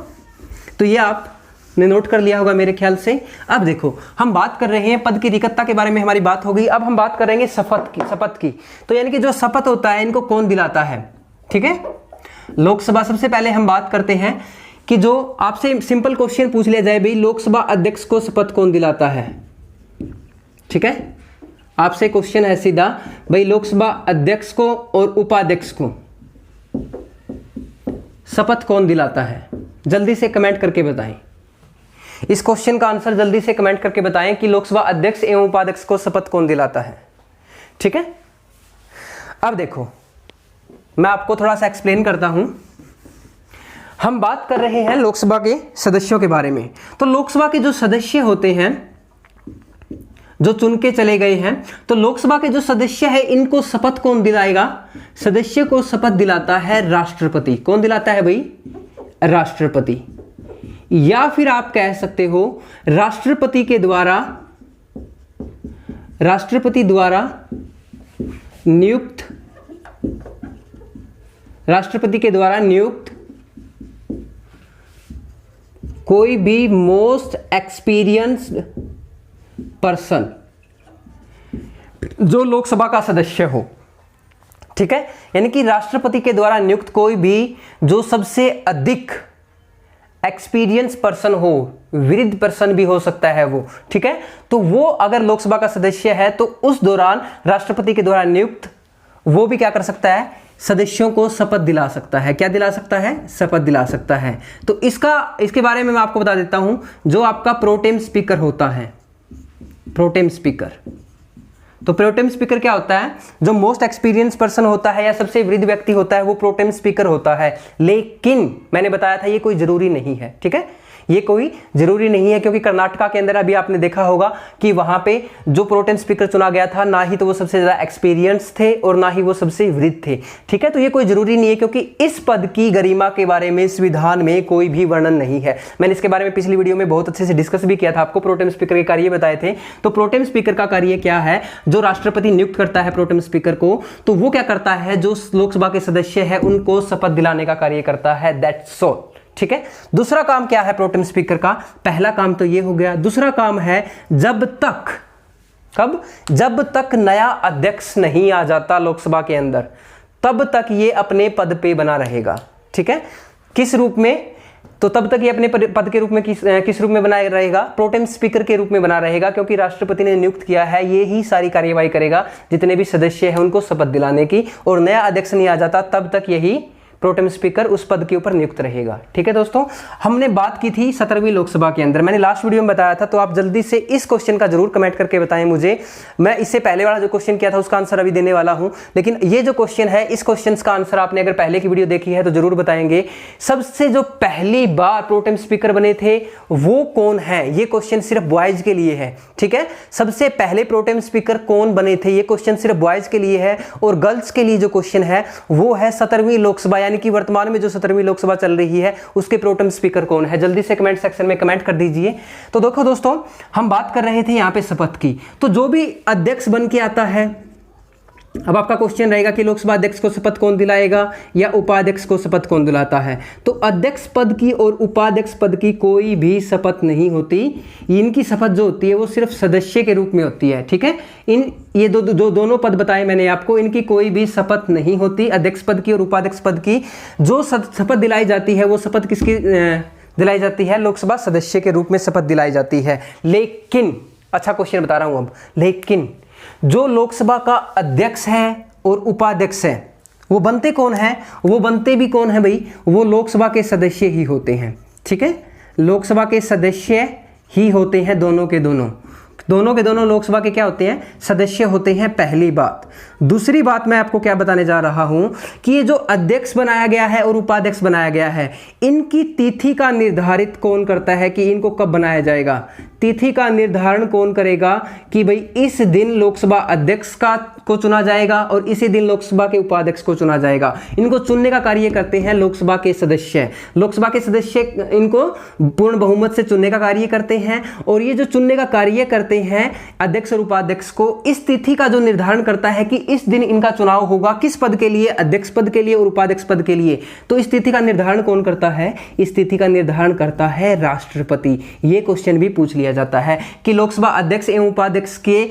तो ये आप ने नोट कर लिया होगा मेरे ख्याल से। अब देखो, हम बात कर रहे हैं पद की रिक्तता के बारे में, हमारी बात हो गई। अब हम बात करेंगे शपथ की। तो यानी कि जो शपथ होता है इनको कौन दिलाता है, ठीक है, लोकसभा। सबसे पहले हम बात करते हैं कि जो आपसे सिंपल क्वेश्चन पूछ लिया जाए, भाई लोकसभा अध्यक्ष को शपथ कौन दिलाता है, ठीक है। आपसे क्वेश्चन है सीधा, भाई लोकसभा अध्यक्ष को और उपाध्यक्ष को शपथ कौन दिलाता है? जल्दी से कमेंट करके बताएं। इस क्वेश्चन का आंसर जल्दी से कमेंट करके बताएं कि लोकसभा अध्यक्ष एवं उपाध्यक्ष को शपथ कौन दिलाता है। ठीक है, अब देखो मैं आपको थोड़ा सा एक्सप्लेन करता हूं। हम बात कर रहे हैं लोकसभा के सदस्यों के बारे में। तो लोकसभा के जो सदस्य होते हैं, जो चुन के चले गए हैं, तो लोकसभा के जो सदस्य है इनको शपथ कौन दिलाएगा? सदस्य को शपथ दिलाता है राष्ट्रपति। कौन दिलाता है भाई? राष्ट्रपति। या फिर आप कह सकते हो राष्ट्रपति द्वारा नियुक्त कोई भी मोस्ट एक्सपीरियंस्ड पर्सन जो लोकसभा का सदस्य हो। ठीक है, यानी कि राष्ट्रपति के द्वारा नियुक्त कोई भी जो सबसे अधिक एक्सपीरियंस पर्सन हो, वृद्ध पर्सन भी हो सकता है वो। ठीक है, तो वो अगर लोकसभा का सदस्य है तो उस दौरान राष्ट्रपति के द्वारा नियुक्त वो भी क्या कर सकता है? सदस्यों को शपथ दिला सकता है। क्या दिला सकता है? शपथ दिला सकता है। तो इसके बारे में मैं आपको बता देता हूं। जो आपका प्रोटेम स्पीकर होता है, प्रोटेम स्पीकर, तो प्रोटेम स्पीकर क्या होता है? जो मोस्ट एक्सपीरियंस पर्सन होता है या सबसे वृद्ध व्यक्ति होता है वो प्रोटेम स्पीकर होता है। लेकिन मैंने बताया था ये कोई जरूरी नहीं है। ठीक है, ये कोई जरूरी नहीं है, क्योंकि कर्नाटका के अंदर अभी आपने देखा होगा कि वहां पे जो प्रोटेम स्पीकर चुना गया था, ना ही तो वो सबसे ज्यादा एक्सपीरियंस थे और ना ही वो सबसे वृद्ध थे। ठीक है, तो ये कोई जरूरी नहीं है, क्योंकि इस पद की गरिमा के बारे में संविधान में कोई भी वर्णन नहीं है। मैंने इसके बारे में पिछली वीडियो में बहुत अच्छे से डिस्कस भी किया था, आपको प्रोटेम स्पीकर के कार्य बताए थे। तो प्रोटेम स्पीकर का कार्य क्या है? जो राष्ट्रपति नियुक्त करता है प्रोटेम स्पीकर को, तो वो क्या करता है? जो लोकसभा के सदस्य है उनको शपथ दिलाने का कार्य करता है। That's all. ठीक है, दूसरा काम क्या है प्रोटेम स्पीकर का? पहला काम तो ये हो गया। दूसरा काम है जब तक नया अध्यक्ष नहीं आ जाता लोकसभा के अंदर, तब तक ये अपने पद पे बना रहेगा। ठीक है, किस रूप में? तो तब तक ये अपने पद के रूप में किस रूप में बना रहेगा? प्रोटेम स्पीकर के रूप में बना रहेगा, क्योंकि राष्ट्रपति ने नियुक्त किया है, ये ही सारी कार्यवाही करेगा जितने भी सदस्य हैं उनको शपथ दिलाने की। और नया अध्यक्ष नहीं आ जाता तब तक यही प्रोटेम स्पीकर उस पद के ऊपर नियुक्त रहेगा। ठीक है दोस्तों, हमने बात की थी 17वीं लोकसभा के अंदर, मैंने लास्ट वीडियो में बताया था। तो आप जल्दी से इस क्वेश्चन का जरूर कमेंट करके बताएं मुझे। मैं इससे पहले वाला जो क्वेश्चन किया था उसका आंसर अभी देने वाला हूं, लेकिन ये जो क्वेश्चन है इस क्वेश्चन का आंसर आपने अगर पहले की वीडियो देखी है तो जरूर बताएंगे। सबसे जो पहली बार प्रोटेम स्पीकर बने थे वो कौन है? ये क्वेश्चन सिर्फ बॉयज के लिए है। ठीक है, सबसे पहले प्रोटेम स्पीकर कौन बने थे, ये क्वेश्चन सिर्फ बॉयज के लिए है। और गर्ल्स के लिए जो क्वेश्चन है वो है 17वीं लोकसभा, यानी कि वर्तमान में जो 17वीं लोकसभा चल रही है उसके प्रोटेम स्पीकर कौन है? जल्दी से कमेंट सेक्शन में कमेंट कर दीजिए। तो देखो दोस्तों, हम बात कर रहे थे यहां पे शपथ की। तो जो भी अध्यक्ष बन के आता है, अब आपका क्वेश्चन रहेगा कि लोकसभा अध्यक्ष को शपथ कौन दिलाएगा या उपाध्यक्ष को शपथ कौन दिलाता है? तो अध्यक्ष पद की और उपाध्यक्ष पद की कोई भी शपथ नहीं होती। इनकी शपथ जो होती है वो सिर्फ सदस्य के रूप में होती है। ठीक है, ये दोनों पद बताए मैंने आपको, इनकी कोई भी शपथ नहीं होती। अध्यक्ष पद की और उपाध्यक्ष पद की जो शपथ दिलाई जाती है वो शपथ किसकी दिलाई जाती है? लोकसभा सदस्य के रूप में शपथ दिलाई जाती है। लेकिन अच्छा क्वेश्चन बता रहा हूं अब, लेकिन जो लोकसभा का अध्यक्ष है और उपाध्यक्ष है वो बनते कौन है? वो बनते भी कौन है भाई? वो लोकसभा के सदस्य ही होते हैं। ठीक है, लोकसभा के सदस्य ही होते हैं, दोनों के दोनों लोकसभा के क्या होते हैं? सदस्य होते हैं। पहली बात। दूसरी बात मैं आपको क्या बताने जा रहा हूं कि ये जो अध्यक्ष बनाया गया है और उपाध्यक्ष बनाया गया है, इनकी तिथि का निर्धारित कौन करता है कि इनको कब बनाया जाएगा? तिथि का निर्धारण कौन करेगा कि भाई इस दिन लोकसभा अध्यक्ष को चुना जाएगा और इसी दिन लोकसभा के उपाध्यक्ष को चुना जाएगा? इनको चुनने का कार्य करते हैं लोकसभा के सदस्य। लोकसभा के सदस्य इनको पूर्ण बहुमत से चुनने का कार्य करते हैं, और ये जो चुनने का कार्य करते हैं अध्यक्ष और उपाध्यक्ष को, इस तिथि का जो निर्धारण करता है कि इस दिन इनका चुनाव होगा, किस पद के लिए? अध्यक्ष पद के लिए और उपाध्यक्ष पद के लिए। तो इस तिथि का निर्धारण कौन करता है? इस तिथि का निर्धारण करता है राष्ट्रपति। ये क्वेश्चन भी पूछ लिया जाता है कि लोकसभा अध्यक्ष एवं उपाध्यक्ष के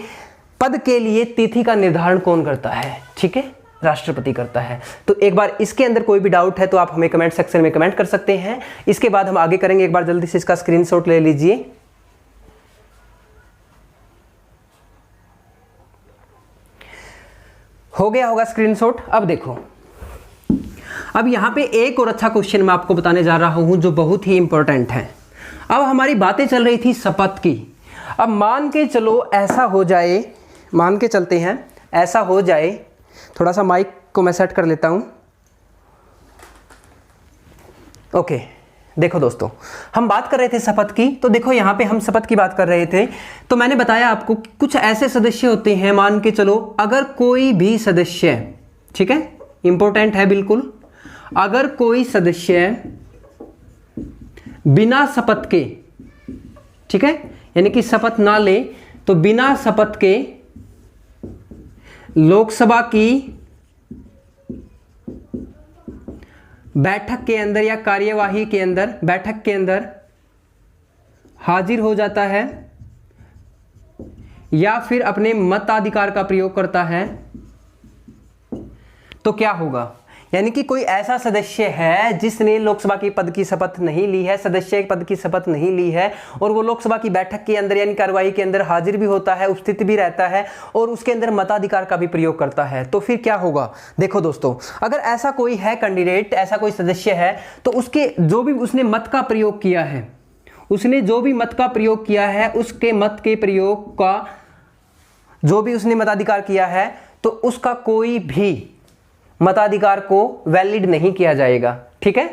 पद के लिए तिथि का निर्धारण कौन करता है? ठीक है, राष्ट्रपति करता है। तो एक बार इसके अंदर कोई भी डाउट है तो आप हमें कमेंट सेक्शन में कमेंट कर सकते हैं। इसके बाद हम आगे करेंगे। एक बार जल्दी से इसका स्क्रीनशॉट ले लीजिए। हो गया होगा स्क्रीनशॉट। अब देखो, अब यहां पे एक और अच्छा क्वेश्चन मैं आपको बताने जा रहा हूं जो बहुत ही इंपॉर्टेंट है। अब हमारी बातें चल रही थी शपथ की। अब मान के चलो ऐसा हो जाए, मान के चलते हैं ऐसा हो जाए, थोड़ा सा माइक को मैं सेट कर लेता हूं। ओके, देखो दोस्तों, हम बात कर रहे थे शपथ की, तो देखो यहां पे हम शपथ की बात कर रहे थे, तो मैंने बताया आपको कुछ ऐसे सदस्य होते हैं, मान के चलो अगर कोई भी सदस्य, ठीक है, इंपॉर्टेंट है बिल्कुल, अगर कोई सदस्य बिना शपथ के, ठीक है, यानी कि शपथ ना ले, तो बिना शपथ के लोकसभा की बैठक के अंदर या कार्यवाही के अंदर, बैठक के अंदर हाजिर हो जाता है या फिर अपने मताधिकार का प्रयोग करता है, तो क्या होगा? यानी कि कोई ऐसा सदस्य है जिसने लोकसभा की पद की शपथ नहीं ली है, सदस्य पद की शपथ नहीं ली है, और वो लोकसभा की बैठक के अंदर यानी कार्यवाही के अंदर हाजिर भी होता है, उपस्थित भी रहता है और उसके अंदर मताधिकार का भी प्रयोग करता है, तो फिर क्या होगा? देखो दोस्तों, अगर ऐसा कोई है कैंडिडेट, ऐसा कोई सदस्य है, तो उसके जो भी उसने मत का प्रयोग किया है, उसने जो भी मत का प्रयोग किया है, उसके मत के प्रयोग का जो भी उसने मताधिकार किया है, तो उसका कोई भी मताधिकार को वैलिड नहीं किया जाएगा, ठीक है।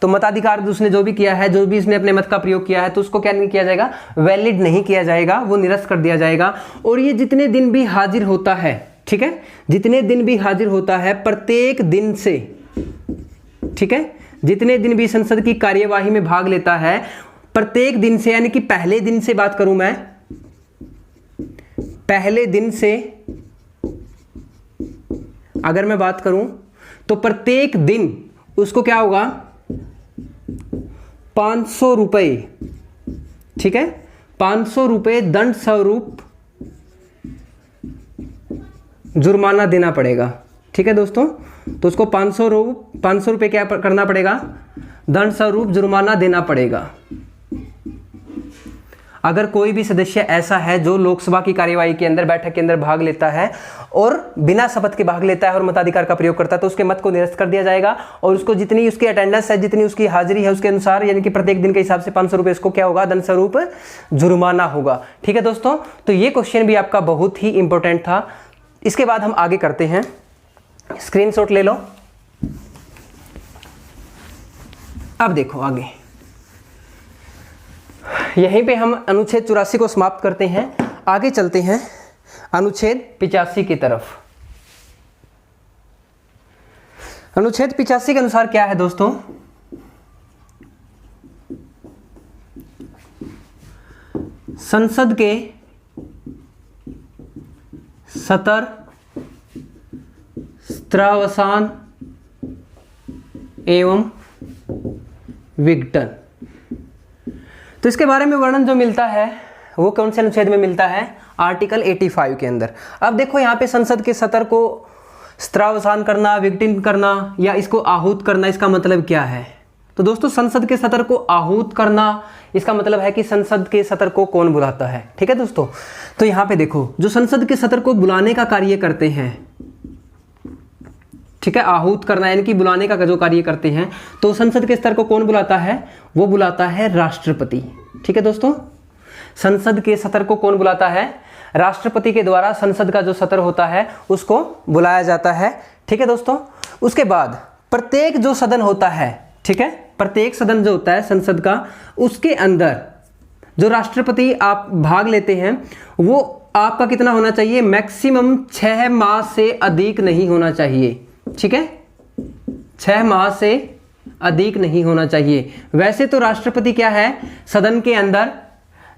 तो मताधिकार उसने जो भी किया है, जो भी उसने अपने मत का प्रयोग किया है, तो उसको क्या नहीं किया जाएगा? वैलिड नहीं किया जाएगा, वो निरस्त कर दिया जाएगा। और ये जितने दिन भी हाजिर होता है, ठीक है, जितने दिन भी हाजिर होता है प्रत्येक दिन से, ठीक है, जितने दिन भी संसद की कार्यवाही में भाग लेता है प्रत्येक दिन से, यानी कि पहले दिन से बात करूं मैं, पहले दिन से अगर मैं बात करूं तो प्रत्येक दिन उसको क्या होगा? 500 रुपए, ठीक है, 500 रुपए दंड स्वरूप जुर्माना देना पड़ेगा, ठीक है दोस्तों। तो उसको 500 रुपए क्या करना पड़ेगा? दंड स्वरूप जुर्माना देना पड़ेगा। अगर कोई भी सदस्य ऐसा है जो लोकसभा की कार्यवाही के अंदर, बैठक के अंदर भाग लेता है और बिना शपथ के भाग लेता है और मताधिकार का प्रयोग करता है, तो उसके मत को निरस्त कर दिया जाएगा और उसको जितनी उसकी अटेंडेंस है, जितनी उसकी हाजिरी है, उसके अनुसार यानी कि प्रत्येक दिन के हिसाब से 500 रुपए इसको क्या होगा? दंड स्वरूप जुर्माना होगा, ठीक है दोस्तों। तो ये क्वेश्चन भी आपका बहुत ही इंपॉर्टेंट था। इसके बाद हम आगे करते हैं, स्क्रीनशॉट ले लो। अब देखो आगे, यहीं पे हम अनुच्छेद 84 को समाप्त करते हैं, आगे चलते हैं अनुच्छेद 85 की तरफ। अनुच्छेद 85 के अनुसार क्या है दोस्तों? संसद के सत्र, स्त्रावसान एवं विघटन, तो इसके बारे में वर्णन जो मिलता है वो कौन से अनुच्छेद में मिलता है? आर्टिकल 85 के अंदर। अब देखो यहाँ पे संसद के सत्र को स्त्रावसान करना, विघटन करना या इसको आहूत करना, इसका मतलब क्या है? तो दोस्तों संसद के सत्र को आहूत करना, इसका मतलब है कि संसद के सत्र को कौन बुलाता है, ठीक है दोस्तों। तो यहाँ पे देखो, जो संसद के सत्र को बुलाने का कार्य करते हैं, ठीक है, आहूत करना यानी कि बुलाने का जो कार्य करते हैं, तो संसद के स्तर को कौन बुलाता है? वो बुलाता है राष्ट्रपति, ठीक है दोस्तों। संसद के सत्र को कौन बुलाता है? राष्ट्रपति के द्वारा संसद का जो सत्र होता है उसको बुलाया जाता है, ठीक है दोस्तों। उसके बाद प्रत्येक जो सदन होता है, ठीक है, प्रत्येक सदन जो होता है संसद का, उसके अंदर जो राष्ट्रपति आप भाग लेते हैं वो आपका कितना होना चाहिए? मैक्सिमम 6 माह से अधिक नहीं होना चाहिए, ठीक है, 6 माह से अधिक नहीं होना चाहिए। वैसे तो राष्ट्रपति क्या है? सदन के अंदर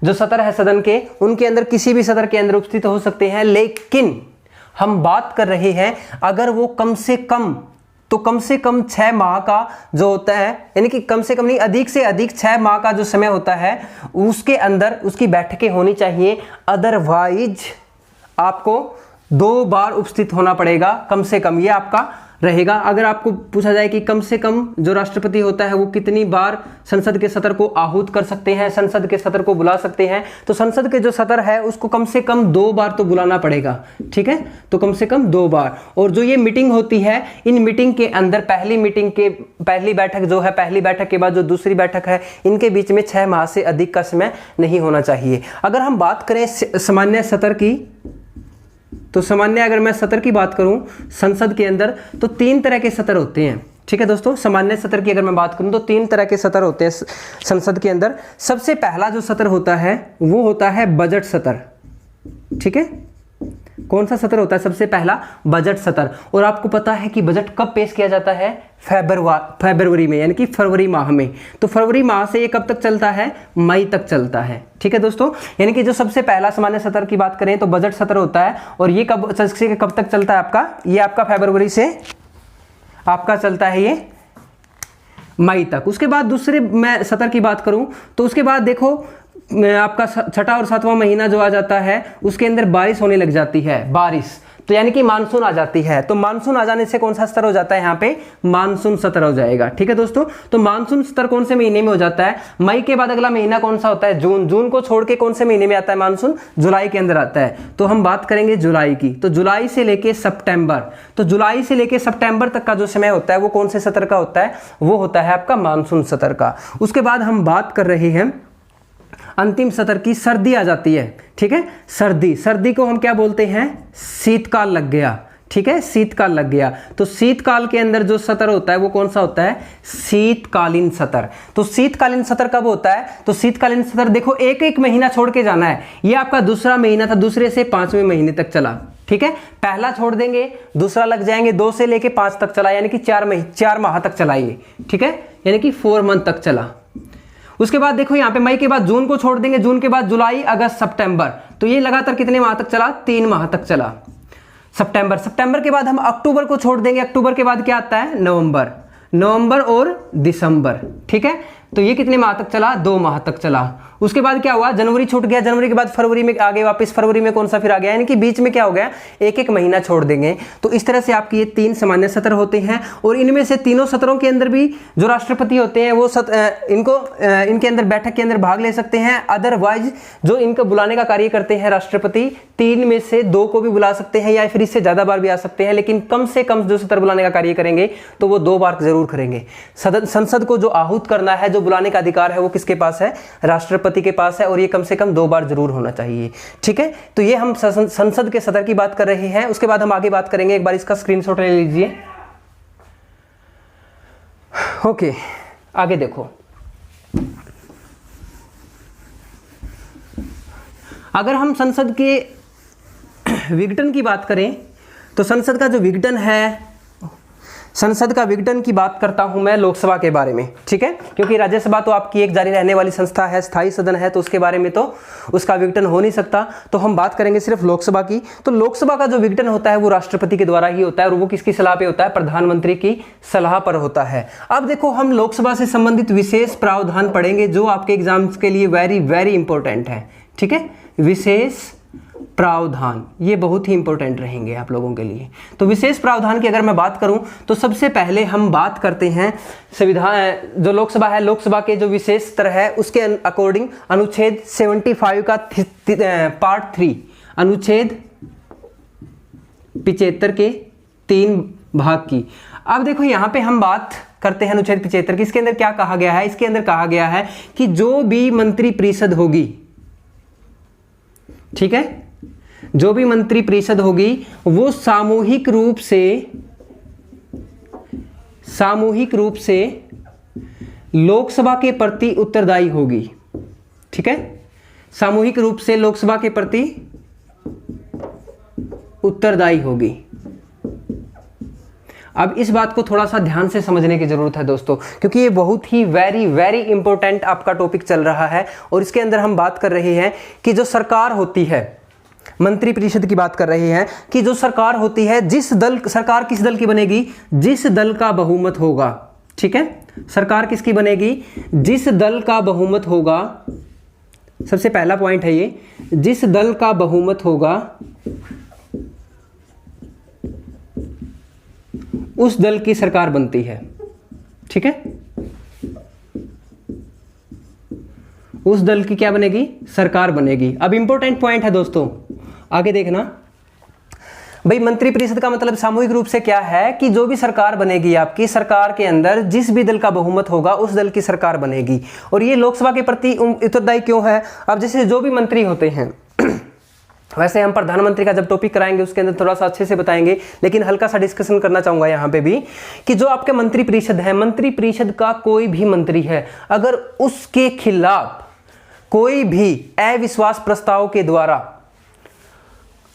जो सत्र है सदन के, उनके अंदर किसी भी सत्र के अंदर उपस्थित हो सकते हैं, लेकिन हम बात कर रहे हैं अगर वो कम से कम, तो कम से कम 6 माह का जो होता है, यानी कि कम से कम नहीं, अधिक से अधिक 6 माह का जो समय होता है उसके अंदर उसकी बैठकें होनी चाहिए। अदरवाइज आपको 2 बार उपस्थित होना पड़ेगा कम से कम, ये आपका रहेगा। अगर आपको पूछा जाए कि कम से कम जो राष्ट्रपति होता है वो कितनी बार संसद के सत्र को आहूत कर सकते हैं, संसद के सत्र को बुला सकते हैं, तो संसद के जो सत्र है उसको कम से कम 2 बार तो बुलाना पड़ेगा, ठीक है, तो कम से कम 2 बार। और जो ये मीटिंग होती है, इन मीटिंग के अंदर पहली बैठक जो है, पहली बैठक के बाद जो दूसरी बैठक है, इनके बीच में 6 माह से अधिक का समय नहीं होना चाहिए। अगर हम बात करें सामान्य सत्र की, तो सामान्य अगर मैं सत्र की बात करूं संसद के अंदर, तो 3 तरह के सत्र होते हैं, ठीक है दोस्तों। सामान्य सत्र की अगर मैं बात करूं तो 3 तरह के सत्र होते हैं संसद के अंदर। सबसे पहला जो सत्र होता है वो होता है बजट सत्र, ठीक है। कौन सा सत्र होता है? सबसे पहला बजट सत्र। और आपको पता है कि बजट कब पेश किया जाता है? फरवरी में, यानी कि फरवरी माह में। तो फरवरी माह से ये कब तक चलता है? मई तक चलता है, ठीक है दोस्तों। यानी कि जो सबसे पहला सामान्य सत्र की बात करें तो बजट सत्र होता है, और ये कब तक चलता है आपका? ये आपका फरवरी से आपका चलता है ये मई तक। उसके बाद दूसरे मैं सत्र की बात करूं तो उसके बाद देखो आपका 6वां और 7वां महीना जो आ जाता है, उसके अंदर बारिश होने लग जाती है, बारिश, तो यानी कि मानसून आ जाती है। तो मानसून आ जाने से कौन सा सत्र हो जाता है? यहाँ पे मानसून सत्र हो जाएगा, ठीक है दोस्तों। तो मानसून सत्र कौन से महीने में हो जाता है? मई के बाद अगला महीना कौन सा होता है? जून। जून को छोड़ के कौन से महीने में आता है मानसून? जुलाई के अंदर आता है। तो हम बात करेंगे जुलाई की। तो जुलाई से लेके सितंबर, तो जुलाई से लेके सितंबर तक का जो समय होता है वो कौन से सत्र का होता है? वो होता है आपका मानसून सत्र का। उसके बाद हम बात कर रहे हैं अंतिम सत्र की, सर्दी आ जाती है, ठीक है। सर्दी को हम क्या बोलते हैं? शीतकाल लग गया, ठीक है, शीतकाल लग गया। तो शीतकाल के अंदर जो सत्र होता है वो कौन सा होता है? शीतकालीन सत्र। तो शीतकालीन सत्र कब होता है? तो शीतकालीन सत्र देखो एक महीना छोड़ के जाना है। ये आपका दूसरा महीना था, दूसरे से 5वें महीने तक चला, ठीक है। पहला छोड़ देंगे, दूसरा लग जाएंगे, 2 से लेके 5 तक चला, यानी कि 4 माह तक चला ये, ठीक है, यानी कि 4 मंथ तक चला। उसके बाद देखो यहाँ पे मई के बाद जून को छोड़ देंगे, जून के बाद जुलाई, अगस्त, सितंबर, तो ये लगातार कितने माह तक चला? 3 माह तक चला। सितंबर के बाद हम अक्टूबर को छोड़ देंगे, अक्टूबर के बाद क्या आता है? नवंबर और दिसंबर, ठीक है। तो ये कितने माह तक चला? 2 माह तक चला। उसके बाद क्या हुआ? जनवरी छूट गया, जनवरी के बाद फरवरी में आ गए वापस, फरवरी में कौन सा फिर आ गया, यानी कि बीच में क्या हो गया? एक महीना छोड़ देंगे। तो इस तरह से आपके ये 3 सामान्य सत्र होते हैं, और इनमें से तीनों सत्रों के अंदर भी जो राष्ट्रपति होते हैं वो इनके अंदर बैठक के अंदर भाग ले सकते हैं। अदरवाइज जो इनको बुलाने का कार्य करते हैं राष्ट्रपति, 3 में से 2 को भी बुला सकते हैं, या फिर इससे ज्यादा बार भी आ सकते हैं, लेकिन कम से कम जो सत्र बुलाने का कार्य करेंगे तो वो 2 बार जरूर करेंगे। संसद को जो आहूत करना है, जो बुलाने का अधिकार है, वो किसके पास है? राष्ट्रपति के पास है, और ये कम से कम 2 बार जरूर होना चाहिए, ठीक है। तो ये हम संसद के सत्र की बात कर रहे हैं। उसके बाद हम आगे बात करेंगे, एक बार इसका स्क्रीनशॉट ले लीजिए। ओके, आगे देखो, अगर हम संसद के विघटन की बात करें तो संसद का जो विघटन है, संसद का विघटन की बात करता हूं मैं लोकसभा के बारे में, ठीक है, क्योंकि राज्यसभा तो आपकी एक जारी रहने वाली संस्था है, स्थायी सदन है, तो उसके बारे में तो उसका विघटन हो नहीं सकता। तो हम बात करेंगे सिर्फ लोकसभा की। तो लोकसभा का जो विघटन होता है वो राष्ट्रपति के द्वारा ही होता है, और वो किसकी सलाह पे होता है? प्रधानमंत्री की सलाह पर होता है। अब देखो, हम लोकसभा से संबंधित विशेष प्रावधान पढ़ेंगे जो आपके एग्जाम्स के लिए वेरी वेरी इंपॉर्टेंट है, ठीक है। विशेष प्रावधान ये बहुत ही इंपॉर्टेंट रहेंगे आप लोगों के लिए। तो विशेष प्रावधान की अगर मैं बात करूं तो सबसे पहले हम बात करते हैं संविधान, जो लोकसभा है, लोकसभा के जो विशेष सत्र है उसके अकॉर्डिंग अनुच्छेद 75 का पार्ट 3, अनुच्छेद 75 के 3 भाग की। अब देखो यहाँ पे हम बात करते हैं अनुच्छेद 75 की। इसके अंदर क्या कहा गया है? इसके अंदर कहा गया है कि जो भी मंत्रिपरिषद होगी, ठीक है, जो भी मंत्रिपरिषद होगी वो सामूहिक रूप से लोकसभा के प्रति उत्तरदायी होगी, ठीक है, सामूहिक रूप से लोकसभा के प्रति उत्तरदायी होगी। अब इस बात को थोड़ा सा ध्यान से समझने की जरूरत है दोस्तों, क्योंकि ये बहुत ही वेरी वेरी इंपॉर्टेंट आपका टॉपिक चल रहा है, और इसके अंदर हम बात कर रहे हैं कि जो सरकार होती है, मंत्रिपरिषद की बात कर रहे हैं कि जो सरकार होती है, सरकार किस दल की बनेगी? जिस दल का बहुमत होगा, ठीक है, सरकार किसकी बनेगी? जिस दल का बहुमत होगा। सबसे पहला पॉइंट है ये, जिस दल का बहुमत होगा उस दल की सरकार बनती है। ठीक है, उस दल की क्या बनेगी? सरकार बनेगी। अब इंपॉर्टेंट पॉइंट है दोस्तों, आगे देखना भाई। मंत्रिपरिषद का मतलब सामूहिक रूप से क्या है कि जो भी सरकार बनेगी आपकी सरकार के अंदर जिस भी दल का बहुमत होगा उस दल की सरकार बनेगी। और ये लोकसभा के प्रति उत्तरदायी क्यों है? अब जैसे जो भी मंत्री होते हैं वैसे हम प्रधानमंत्री का जब टॉपिक कराएंगे उसके अंदर थोड़ा सा अच्छे से बताएंगे, लेकिन हल्का सा डिस्कशन करना चाहूंगा यहाँ पे भी कि जो आपके मंत्रिपरिषद है, मंत्रिपरिषद का कोई भी मंत्री है अगर उसके खिलाफ कोई भी अविश्वास प्रस्ताव के द्वारा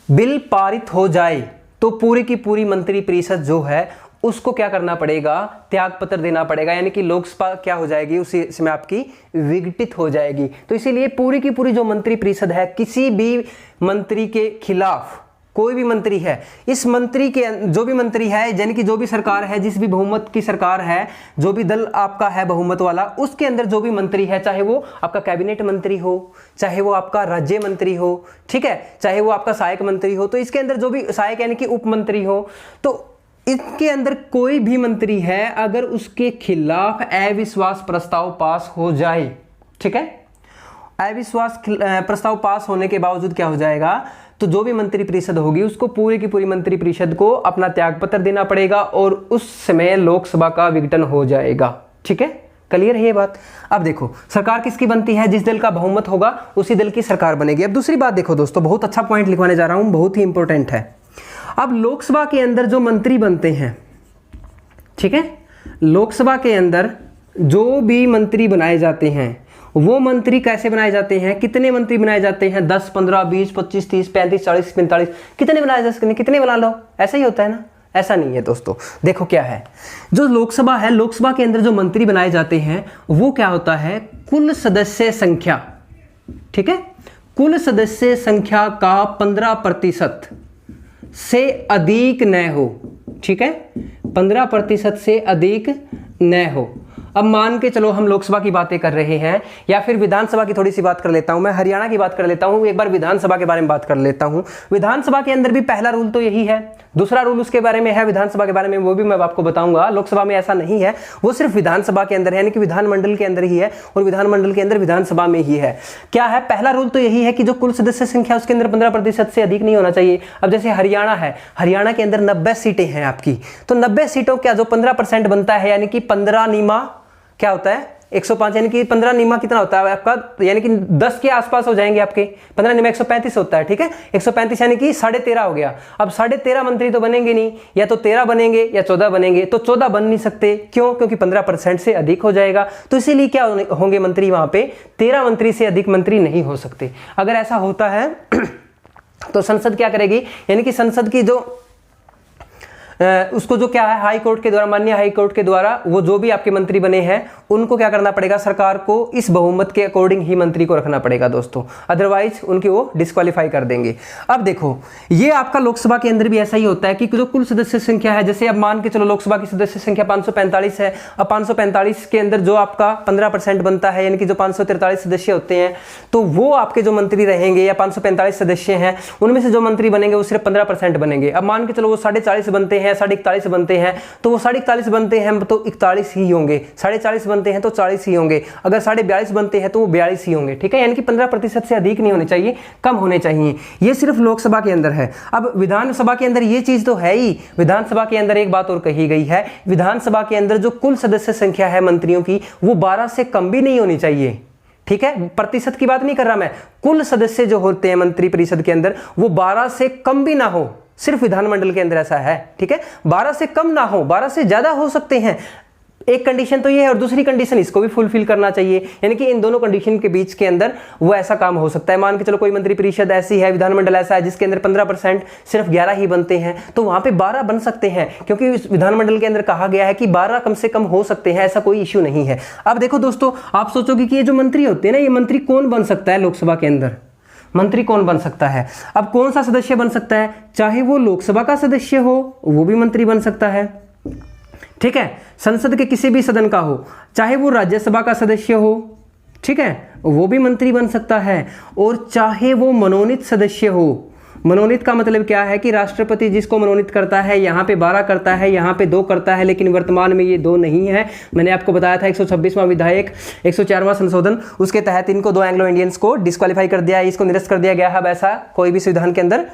बिल पारित हो जाए तो पूरी की पूरी मंत्रिपरिषद जो है उसको क्या करना पड़ेगा? त्यागपत्र देना पड़ेगा, यानी कि लोकसभा क्या हो जाएगी? उसी समय आपकी विघटित हो जाएगी। तो इसीलिए पूरी की पूरी जो मंत्रिपरिषद है, किसी भी मंत्री के खिलाफ कोई भी मंत्री है, इस मंत्री के जो भी मंत्री है यानी कि जो भी सरकार है, जिस भी बहुमत की सरकार है, जो भी दल आपका है बहुमत वाला, उसके अंदर जो भी मंत्री है, चाहे वो आपका कैबिनेट मंत्री हो, चाहे वो आपका राज्य मंत्री हो, ठीक है, चाहे वो आपका सहायक मंत्री हो, तो इसके अंदर जो भी सहायक यानी कि उप मंत्री हो, तो इसके अंदर कोई भी मंत्री है अगर उसके खिलाफ अविश्वास प्रस्ताव पास हो जाए, ठीक है, अविश्वास प्रस्ताव पास होने के बावजूद क्या हो जाएगा? तो जो भी मंत्रिपरिषद होगी उसको पूरी की पूरी मंत्रिपरिषद को अपना त्यागपत्र देना पड़ेगा और उस समय लोकसभा का विघटन हो जाएगा। ठीक है, क्लियर है ये बात? अब देखो सरकार किसकी बनती है? जिस दल का बहुमत होगा उसी दल की सरकार बनेगी। अब दूसरी बात देखो दोस्तों, बहुत अच्छा पॉइंट लिखवाने जा रहा हूं, बहुत ही इंपॉर्टेंट है। अब लोकसभा के अंदर जो मंत्री बनते हैं, ठीक है, लोकसभा के अंदर जो भी मंत्री बनाए जाते हैं वो मंत्री कैसे बनाए जाते हैं? कितने मंत्री बनाए जाते हैं? 10, 15, 20, 25, 30, 35, 40, 45, कितने बनाए जा सकते हैं? कितने बना लो, ऐसा ही होता है ना? ऐसा नहीं है दोस्तों। देखो क्या है, जो लोकसभा है, लोकसभा के अंदर जो मंत्री बनाए जाते हैं वो क्या होता है? कुल सदस्य संख्या, ठीक है, कुल सदस्य संख्या का 15% से अधिक न हो, ठीक है, 15% से अधिक न हो। अब मान के चलो हम लोकसभा की बातें कर रहे हैं या फिर विधानसभा की थोड़ी सी बात कर लेता हूं, मैं हरियाणा की बात कर लेता हूं, एक बार विधानसभा के बारे में बात कर लेता हूं। विधानसभा के अंदर भी पहला रूल तो यही है, दूसरा रूल उसके बारे में है विधानसभा के बारे में, वो भी मैं आपको बताऊंगा। लोकसभा में ऐसा नहीं है, वो सिर्फ विधानसभा के अंदर है, यानी कि विधानमंडल के अंदर ही है और विधानमंडल के अंदर विधानसभा में ही है। क्या है? पहला रूल तो यही है कि जो कुल सदस्य संख्या उसके अंदर 15% से अधिक नहीं होना चाहिए। अब जैसे हरियाणा है, हरियाणा के अंदर 90 सीटें हैं आपकी, तो 90 सीटों का जो 15% बनता है यानी कि 15 नीमा क्या होता है? 105, यानी कि 15 नीमा कितना होता है आपका? यानी कि 10 के आसपास हो जाएंगे आपके। 15 नीमा 135 होता है, ठीक है, 135 यानी कि 13.5 हो गया। अब 13.5 मंत्री तो बनेंगे नहीं, या तो 13 बनेंगे या 14 बनेंगे, तो 14 बन नहीं सकते। क्यों? क्योंकि 15% से अधिक हो जाएगा। तो इसीलिए क्या होंगे मंत्री वहां पे? 13 मंत्री से अधिक मंत्री नहीं हो सकते। अगर ऐसा होता है तो संसद क्या करेगी? यानी कि संसद की जो उसको जो क्या है, हाई कोर्ट के द्वारा, माननीय हाई कोर्ट के द्वारा वो जो भी आपके मंत्री बने हैं उनको क्या करना पड़ेगा? सरकार को इस बहुमत के अकॉर्डिंग ही मंत्री को रखना पड़ेगा दोस्तों, अदरवाइज उनकी वो डिस्क्वालीफाई कर देंगे। अब देखो ये आपका लोकसभा के अंदर भी ऐसा ही होता है कि जो कुल सदस्य संख्या है, जैसे अब मान के चलो लोकसभा की सदस्य संख्या 545 है। अब 545 के अंदर जो आपका 15% बनता है, यानी कि जो 543 सदस्य होते हैं, तो वो आपके जो मंत्री रहेंगे या 545 सदस्य हैं उनमें से जो मंत्री बनेंगे वो सिर्फ 15% बनेंगे। अब मान के चलो वो 40.5 बनते हैं, 41.5 बनते हैं, तो वो 41.5 बनते हैं तो 41 ही होंगे, 40.5 बनते हैं तो 40 ही होंगे, अगर 42.5 बनते हैं तो वो 42 ही होंगे, ठीक है। यानी कि 15% से अधिक नहीं होने चाहिए, कम होने चाहिए। ये सिर्फ लोकसभा के अंदर है। अब विधानसभा के अंदर ये चीज तो है ही। विधानसभा के अंदर एक बात और कही गई है, विधानसभा के अंदर जो कुल सदस्य संख्या है मंत्रियों की वो 12 से कम भी नहीं होनी चाहिए, ठीक है। प्रतिशत की बात नहीं कर रहा मैं, कुल सदस्य जो होते हैं मंत्री परिषद के अंदर वो 12 से कम भी ना हो, सिर्फ विधानमंडल के अंदर ऐसा है, ठीक है। 12 से कम ना हो, 12 से ज्यादा हो सकते हैं। एक कंडीशन तो ये है और दूसरी कंडीशन इसको भी फुलफिल करना चाहिए, यानी कि इन दोनों कंडीशन के बीच के अंदर वो ऐसा काम हो सकता है। मान के चलो कोई मंत्री परिषद ऐसी है, विधानमंडल ऐसा है जिसके अंदर 15% सिर्फ 11 ही बनते हैं, तो वहां पे 12 बन सकते हैं, क्योंकि इस विधानमंडल के अंदर कहा गया है कि 12 कम से कम हो सकते हैं, ऐसा कोई इश्यू नहीं है। अब देखो दोस्तों, आप सोचोगे कि ये जो मंत्री होते हैं ना, ये मंत्री कौन बन सकता है लोकसभा के अंदर? मंत्री कौन बन सकता है? अब कौन सा सदस्य बन सकता है? चाहे वो लोकसभा का सदस्य हो वो भी मंत्री बन सकता है, ठीक है। संसद के किसी भी सदन का हो, चाहे वो राज्यसभा का सदस्य हो, ठीक है, वो भी मंत्री बन सकता है। और चाहे वो मनोनीत सदस्य हो, मनोनीत का मतलब क्या है कि राष्ट्रपति जिसको मनोनीत करता है, यहाँ पे 12 करता है, यहाँ पे 2 करता है, लेकिन वर्तमान में ये 2 नहीं है। मैंने आपको बताया था 126वां विधायक 104वां संशोधन, उसके तहत इनको 2 एंग्लो इंडियंस को डिस्क्वालीफाई कर दिया है, इसको निरस्त कर दिया गया है। अब ऐसा कोई भी संविधान के अंदर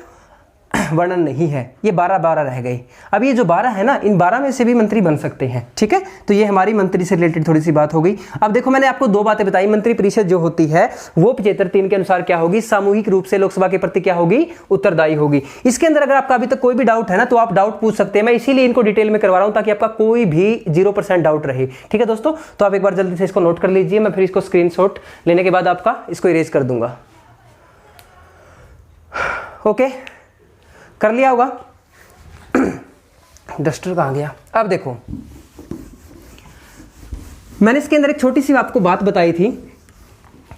वर्णन नहीं है। ये 12 रह गए। अब ये जो 12 है ना, इन 12 में से भी मंत्री बन सकते हैं, ठीक है। तो ये हमारी मंत्री से रिलेटेड थोड़ी सी बात हो गई। अब देखो मैंने आपको 2 बातें बताई। मंत्री परिषद जो होती है वो 75(3) के अनुसार क्या होगी, सामूहिक रूप से लोकसभा के प्रति क्या होगी, उत्तरदायी होगी। इसके अंदर अगर आपका अभी तक कोई भी डाउट है ना, तो आप डाउट पूछ सकते हैं। मैं इसीलिए इनको डिटेल में करवा रहा हूं ताकि आपका कोई भी 0% डाउट रहे, ठीक है दोस्तों। तो आप एक बार जल्दी से इसको नोट कर लीजिए, मैं फिर इसको स्क्रीनशॉट लेने के बाद आपका इसको इरेज कर दूंगा। ओके, कर लिया होगा। डस्टर कहाँ गया? अब देखो, मैंने इसके अंदर एक छोटी सी आपको बात बताई थी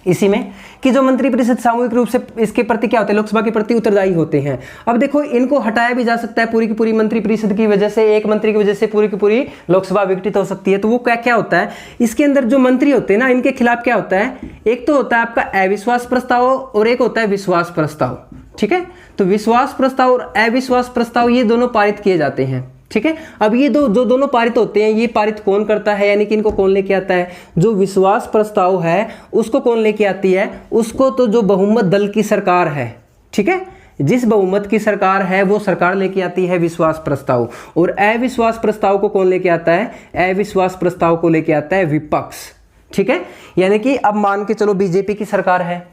इसी में कि जो मंत्री परिषद सामूहिक रूप से इसके प्रति क्या होते हैं, लोकसभा के प्रति उत्तरदायी होते हैं। अब देखो, इनको हटाया भी जा सकता है पूरी की पूरी मंत्री परिषद की वजह से, एक मंत्री की वजह से पूरी की पूरी लोकसभा विघटित हो सकती है। तो वो क्या क्या होता है, इसके अंदर जो मंत्री होते हैं ना, इनके खिलाफ क्या होता है, एक तो होता है आपका अविश्वास प्रस्ताव और एक होता है विश्वास प्रस्ताव, ठीक है। तो विश्वास प्रस्ताव और अविश्वास प्रस्ताव ये दोनों पारित किए जाते हैं, ठीक है। अब ये दोनों पारित होते हैं, ये पारित कौन करता है, यानी कि इनको कौन लेके आता है, जो विश्वास प्रस्ताव है उसको कौन लेके आती है, उसको तो जो बहुमत दल की सरकार है, ठीक है, जिस बहुमत की सरकार है वो सरकार लेके आती है विश्वास प्रस्ताव। और अविश्वास प्रस्ताव को कौन लेके आता है, अविश्वास प्रस्ताव को लेके आता है विपक्ष, ठीक है। यानी कि अब मान के चलो बीजेपी की सरकार है,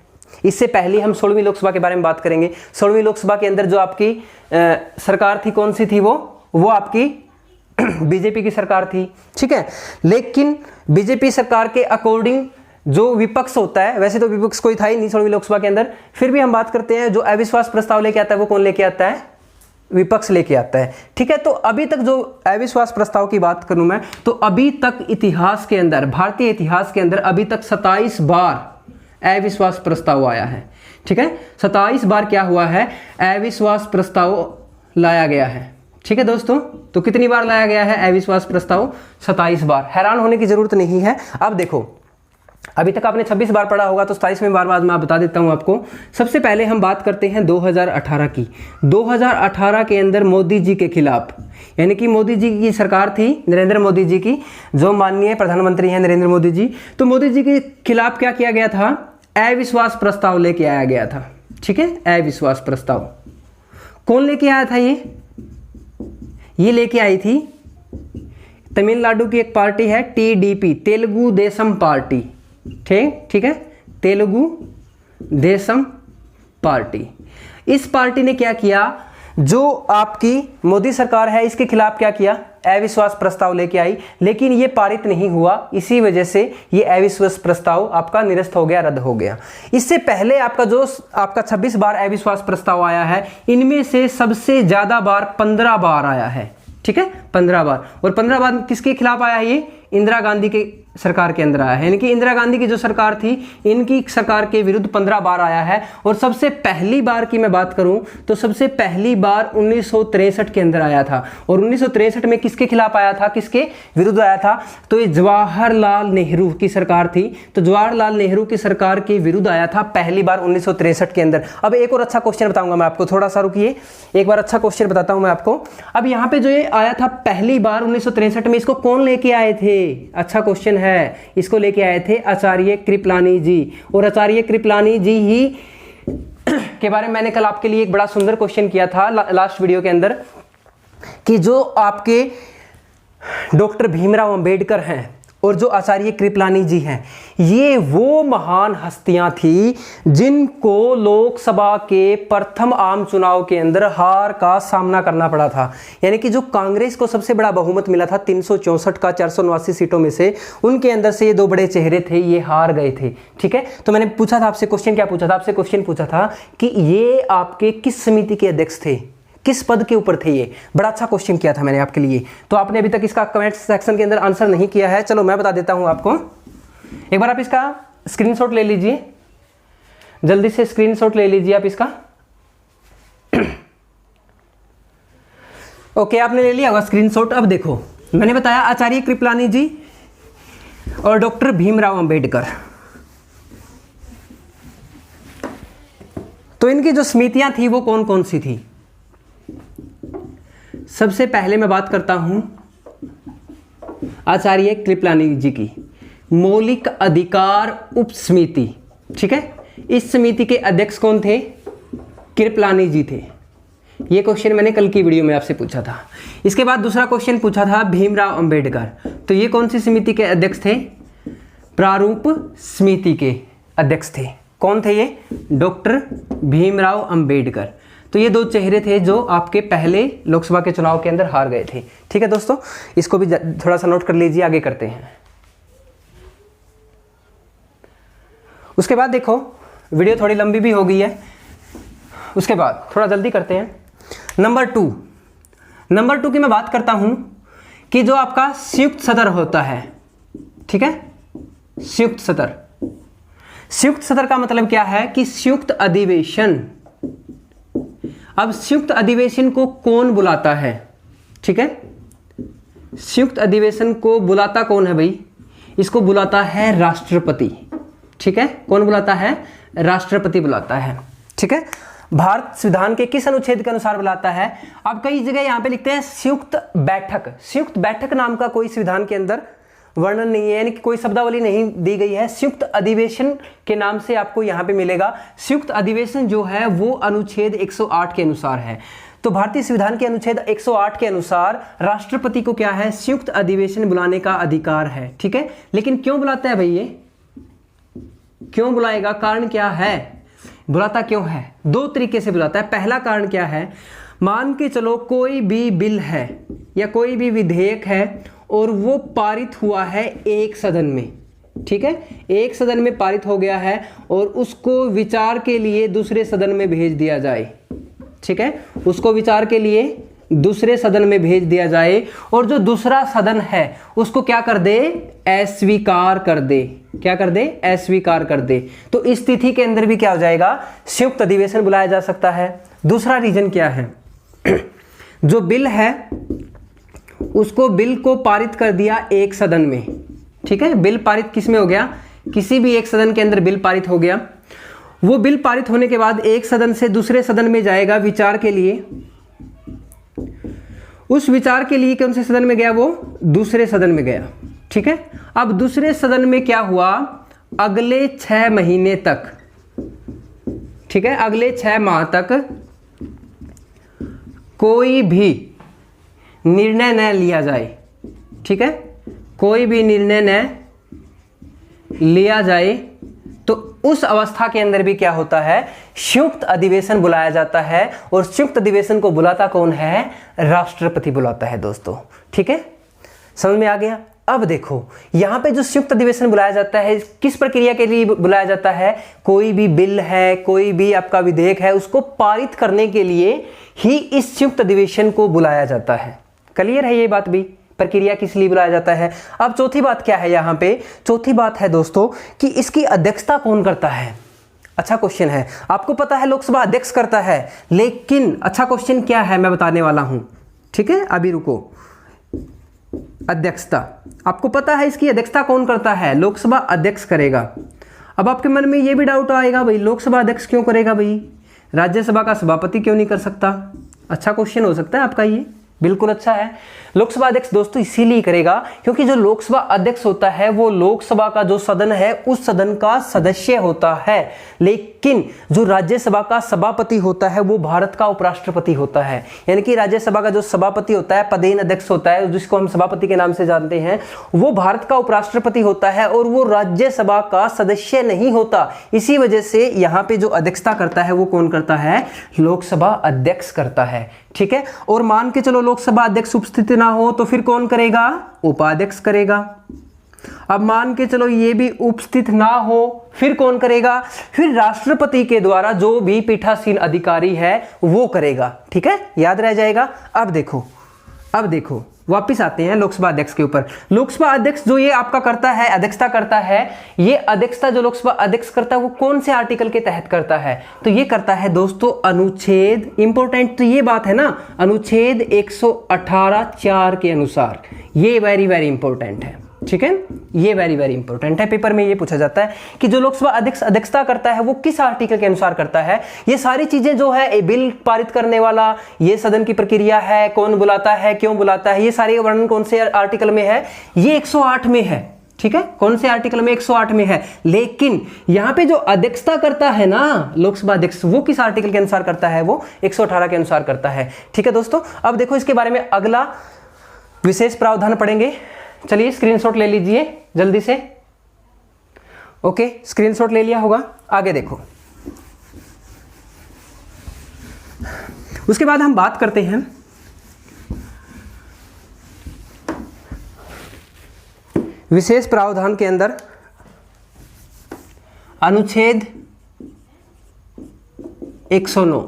इससे पहले हम 16वीं लोकसभा के बारे में बात करेंगे। 16वीं लोकसभा के अंदर जो आपकी सरकार थी, कौन सी थी वो आपकी बीजेपी की सरकार थी, ठीक है। लेकिन बीजेपी सरकार के अकॉर्डिंग जो विपक्ष होता है, वैसे तो विपक्ष कोई था ही नहीं 16वीं लोकसभा के अंदर, फिर भी हम बात करते हैं जो अविश्वास प्रस्ताव लेके आता है वो कौन लेके आता है, विपक्ष लेके आता है, ठीक है। तो अभी तक जो अविश्वास प्रस्ताव की बात करूं मैं, तो अभी तक इतिहास के अंदर, भारतीय इतिहास के अंदर अभी तक 27 बार अविश्वास प्रस्ताव आया है, ठीक है। 27 बार क्या हुआ है, अविश्वास प्रस्ताव लाया गया है, ठीक है दोस्तों। तो कितनी बार लाया गया है अविश्वास प्रस्ताव, 27 बार। हैरान होने की जरूरत नहीं है। अब देखो, अभी तक आपने 26 बार पढ़ा होगा, तो 27वें बार बाद मैं बता देता हूं आपको। सबसे पहले हम बात करते हैं 2018 की। 2018 के अंदर मोदी जी के खिलाफ, यानी कि मोदी जी की सरकार थी, नरेंद्र मोदी जी की, जो माननीय प्रधानमंत्री हैं नरेंद्र मोदी जी, तो मोदी जी के खिलाफ क्या किया गया था, अविश्वास प्रस्ताव लेके आया गया था, ठीक है। अविश्वास प्रस्ताव कौन लेके आया था, ये लेके आई थी तमिलनाडु की एक पार्टी है टीडीपी, तेलुगु देशम पार्टी, ठीक है, तेलुगु देशम पार्टी। इस पार्टी ने क्या किया, जो आपकी मोदी सरकार है इसके खिलाफ क्या किया, अविश्वास प्रस्ताव लेके आई, लेकिन ये पारित नहीं हुआ। इसी वजह से ये अविश्वास प्रस्ताव आपका निरस्त हो गया, रद्द हो गया। इससे पहले आपका 26 बार अविश्वास प्रस्ताव आया है, इनमें से सबसे ज्यादा बार 15 बार आया है, ठीक है, 15 बार। और 15 बार किसके खिलाफ आया है, ये इंदिरा गांधी के सरकार के अंदर आया है, यानी कि इंदिरा गांधी की जो सरकार थी, इनकी सरकार के विरुद्ध 15 बार आया है। और सबसे पहली बार की मैं बात करूं तो सबसे पहली बार 1963 के अंदर आया था। और 1963 में किसके खिलाफ आया था, किसके विरुद्ध आया था, तो ये जवाहरलाल नेहरू की सरकार थी। तो जवाहरलाल नेहरू की सरकार के विरुद्ध आया था पहली बार 1963 के अंदर। अब एक और अच्छा क्वेश्चन बताऊंगा मैं आपको, थोड़ा सा रुकिए, एक बार अच्छा क्वेश्चन बताता हूं मैं आपको। अब यहाँ पे जो ये आया था पहली बार 1963 में, इसको कौन लेके आए थे, अच्छा क्वेश्चन है, इसको लेके आए थे आचार्य कृपलानी जी। और आचार्य कृपलानी जी ही के बारे में मैंने कल आपके लिए एक बड़ा सुंदर क्वेश्चन किया था लास्ट वीडियो के अंदर, कि जो आपके डॉक्टर भीमराव अंबेडकर हैं और जो आचार्य कृपलानी जी हैं, ये वो महान हस्तियां थी जिनको लोकसभा के प्रथम आम चुनाव के अंदर हार का सामना करना पड़ा था। यानी कि जो कांग्रेस को सबसे बड़ा बहुमत मिला था 364 का 479 सीटों में से, उनके अंदर से ये 2 बड़े चेहरे थे, ये हार गए थे, ठीक है। तो मैंने पूछा था आपसे क्वेश्चन, क्या पूछा था आपसे, क्वेश्चन पूछा था कि ये आपके किस समिति के अध्यक्ष थे, किस पद के ऊपर थे, ये बड़ा अच्छा क्वेश्चन किया था मैंने आपके लिए। तो आपने अभी तक इसका कमेंट सेक्शन के अंदर आंसर नहीं किया है, चलो मैं बता देता हूं आपको। एक बार आप इसका स्क्रीनशॉट ले लीजिए, जल्दी से स्क्रीनशॉट ले लीजिए आप इसका। ओके, आपने ले लिया होगा स्क्रीनशॉट। अब देखो, मैंने बताया आचार्य कृपलानी जी और डॉक्टर भीमराव अंबेडकर। तो इनकी जो समितियां थी वो कौन कौन सी थी? सबसे पहले मैं बात करता हूं आचार्य कृपलानी जी की मौलिक अधिकार उप समिति। ठीक है, इस समिति के अध्यक्ष कौन थे? कृपलानी जी थे। ये क्वेश्चन मैंने कल की वीडियो में आपसे पूछा था। इसके बाद दूसरा क्वेश्चन पूछा था भीमराव अंबेडकर, तो ये कौन सी समिति के अध्यक्ष थे? प्रारूप समिति के अध्यक्ष थे। कौन थे ये? डॉक्टर भीमराव अंबेडकर। तो ये दो चेहरे थे जो आपके पहले लोकसभा के चुनाव के अंदर हार गए थे। ठीक है दोस्तों, इसको भी थोड़ा सा नोट कर लीजिए, आगे करते हैं। उसके बाद देखो, वीडियो थोड़ी लंबी भी हो गई है, उसके बाद थोड़ा जल्दी करते हैं। नंबर टू की मैं बात करता हूं कि जो आपका संयुक्त सदन होता है, ठीक है, संयुक्त सदन का मतलब क्या है कि संयुक्त अधिवेशन। अब संयुक्त अधिवेशन को कौन बुलाता है? ठीक है, संयुक्त अधिवेशन को बुलाता कौन है भाई? इसको बुलाता है राष्ट्रपति। ठीक है, कौन बुलाता है? राष्ट्रपति बुलाता है। ठीक है, भारत संविधान के किस अनुच्छेद के अनुसार बुलाता है? अब कई जगह यहां पे लिखते हैं संयुक्त बैठक। संयुक्त बैठक नाम का कोई संविधान के अंदर वर्णन नहीं है, यानी कि कोई शब्दावली नहीं दी गई है। संयुक्त अधिवेशन के नाम से आपको यहां पे मिलेगा। संयुक्त अधिवेशन जो है वो अनुच्छेद 108 के अनुसार है। तो भारतीय संविधान के अनुच्छेद 108 के अनुसार राष्ट्रपति को क्या है? संयुक्त अधिवेशन बुलाने का अधिकार है। ठीक है, लेकिन क्यों बुलाता है भाई? ये क्यों बुलाएगा? कारण क्या है? बुलाता क्यों है? दो तरीके से बुलाता है। पहला कारण क्या है? मान के चलो कोई भी बिल है या कोई भी विधेयक है और वो पारित हुआ है एक सदन में। ठीक है, एक सदन में पारित हो गया है और उसको विचार के लिए दूसरे सदन में भेज दिया जाए। ठीक है, उसको विचार के लिए दूसरे सदन में भेज दिया जाए और जो दूसरा सदन है उसको क्या कर दे? अस्वीकार कर दे। क्या कर दे? अस्वीकार कर दे। तो इस तिथि के अंदर भी क्या हो जाएगा? संयुक्त अधिवेशन बुलाया जा सकता है। दूसरा रीजन क्या है? जो बिल है उसको बिल को पारित कर दिया एक सदन में। ठीक है, बिल पारित किस में हो गया? किसी भी एक सदन के अंदर बिल पारित हो गया। वो बिल पारित होने के बाद एक सदन से दूसरे सदन में जाएगा विचार के लिए। उस विचार के लिए कौन से सदन में गया? वो दूसरे सदन में गया। ठीक है, अब दूसरे सदन में क्या हुआ? अगले 6 महीने तक, ठीक है, अगले 6 माह तक कोई भी निर्णय न लिया जाए। ठीक है, कोई भी निर्णय न लिया जाए तो उस अवस्था के अंदर भी क्या होता है? संयुक्त अधिवेशन बुलाया जाता है। और संयुक्त अधिवेशन को बुलाता कौन है? राष्ट्रपति बुलाता है दोस्तों। ठीक है, समझ में आ गया? अब देखो, यहां पे जो संयुक्त अधिवेशन बुलाया जाता है किस प्रक्रिया के लिए बुलाया जाता है? कोई भी बिल है, कोई भी आपका विधेयक है, उसको पारित करने के लिए ही इस संयुक्त अधिवेशन को बुलाया जाता है। क्लियर है ये बात भी? प्रक्रिया किस लिए बुलाया जाता है। अब चौथी बात क्या है यहाँ पे? चौथी बात है दोस्तों कि इसकी अध्यक्षता कौन करता है। अच्छा क्वेश्चन है, आपको पता है लोकसभा अध्यक्ष करता है, लेकिन अच्छा क्वेश्चन क्या है मैं बताने वाला हूं। ठीक है, अभी रुको। अध्यक्षता आपको पता है, इसकी अध्यक्षता कौन करता है? लोकसभा अध्यक्ष करेगा। अब आपके मन में ये भी डाउट आएगा, भाई लोकसभा अध्यक्ष क्यों करेगा? भाई राज्यसभा का सभापति क्यों नहीं कर सकता? अच्छा क्वेश्चन हो सकता है आपका ये, बिल्कुल अच्छा है। लोकसभा अध्यक्ष दोस्तों इसीलिए करेगा क्योंकि जो लोकसभा अध्यक्ष होता है वो लोकसभा का जो सदन है उस सदन का सदस्य होता है, लेकिन जो राज्यसभा का सभापति होता है वो भारत का उपराष्ट्रपति होता है। यानी कि राज्यसभा का जो सभापति होता है, पदेन अध्यक्ष होता है, जिसको हम सभापति के नाम से जानते हैं, वो भारत का उपराष्ट्रपति होता है और वो राज्यसभा का सदस्य नहीं होता। इसी वजह से यहाँ पे जो अध्यक्षता करता है वो कौन करता है? लोकसभा अध्यक्ष करता है। ठीक है, और मान के चलो लोकसभा अध्यक्ष उपस्थित ना हो तो फिर कौन करेगा? उपाध्यक्ष करेगा। अब मान के चलो ये भी उपस्थित ना हो फिर कौन करेगा? फिर राष्ट्रपति के द्वारा जो भी पीठासीन अधिकारी है वो करेगा। ठीक है, याद रह जाएगा। अब देखो वापिस आते हैं लोकसभा अध्यक्ष के ऊपर। लोकसभा अध्यक्ष जो ये आपका करता है, अध्यक्षता करता है, ये अध्यक्षता जो लोकसभा अध्यक्ष करता है वो कौन से आर्टिकल के तहत करता है? तो ये करता है दोस्तों अनुच्छेद, इंपॉर्टेंट तो ये बात है ना, अनुच्छेद 118(4) के अनुसार। ये वेरी वेरी इंपॉर्टेंट है। ठीक है, ये वेरी वेरी इंपॉर्टेंट है, पेपर में ये पूछा जाता है कि जो लोकसभा अध्यक्ष अध्यक्षता करता है वो किस आर्टिकल के अनुसार करता है। ये सारी चीजें जो है बिल पारित करने वाला, ये सदन की प्रक्रिया है, कौन बुलाता है, क्यों बुलाता है, ये सारे वर्णन कौन से आर्टिकल में है, ये 108 में है। ठीक है, कौन से आर्टिकल में, 108 में है। लेकिन यहां पे जो अध्यक्षता करता है ना लोकसभा अध्यक्ष, वो किस आर्टिकल के अनुसार करता है, वो 118 के अनुसार करता है। ठीक है दोस्तों, अब देखो इसके बारे में अगला विशेष प्रावधान पढ़ेंगे। चलिए स्क्रीनशॉट ले लीजिए जल्दी से। ओके, स्क्रीनशॉट ले लिया होगा, आगे देखो। उसके बाद हम बात करते हैं विशेष प्रावधान के अंदर अनुच्छेद 109।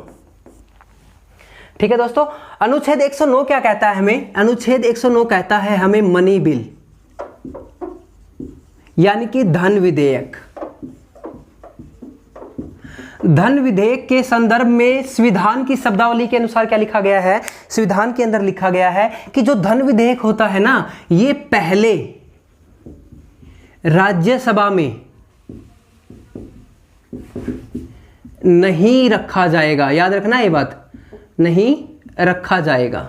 ठीक है दोस्तों, अनुच्छेद 109 क्या कहता है हमें, अनुच्छेद 109 कहता है हमें मनी बिल, यानी कि धन विधेयक। धन विधेयक के संदर्भ में संविधान की शब्दावली के अनुसार क्या लिखा गया है, संविधान के अंदर लिखा गया है कि जो धन विधेयक होता है ना, ये पहले राज्यसभा में नहीं रखा जाएगा। याद रखना ये बात, नहीं रखा जाएगा।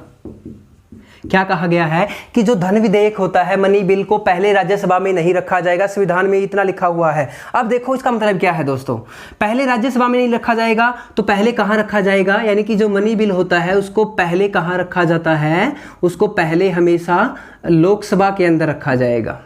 क्या कहा गया है कि जो धन विधेयक होता है, मनी बिल को पहले राज्यसभा में नहीं रखा जाएगा। संविधान में इतना लिखा हुआ है। अब देखो इसका मतलब क्या है दोस्तों, पहले राज्यसभा में नहीं रखा जाएगा तो पहले कहां रखा जाएगा, यानी कि जो मनी बिल होता है उसको पहले कहां रखा जाता है, उसको पहले हमेशा लोकसभा के अंदर रखा जाएगा।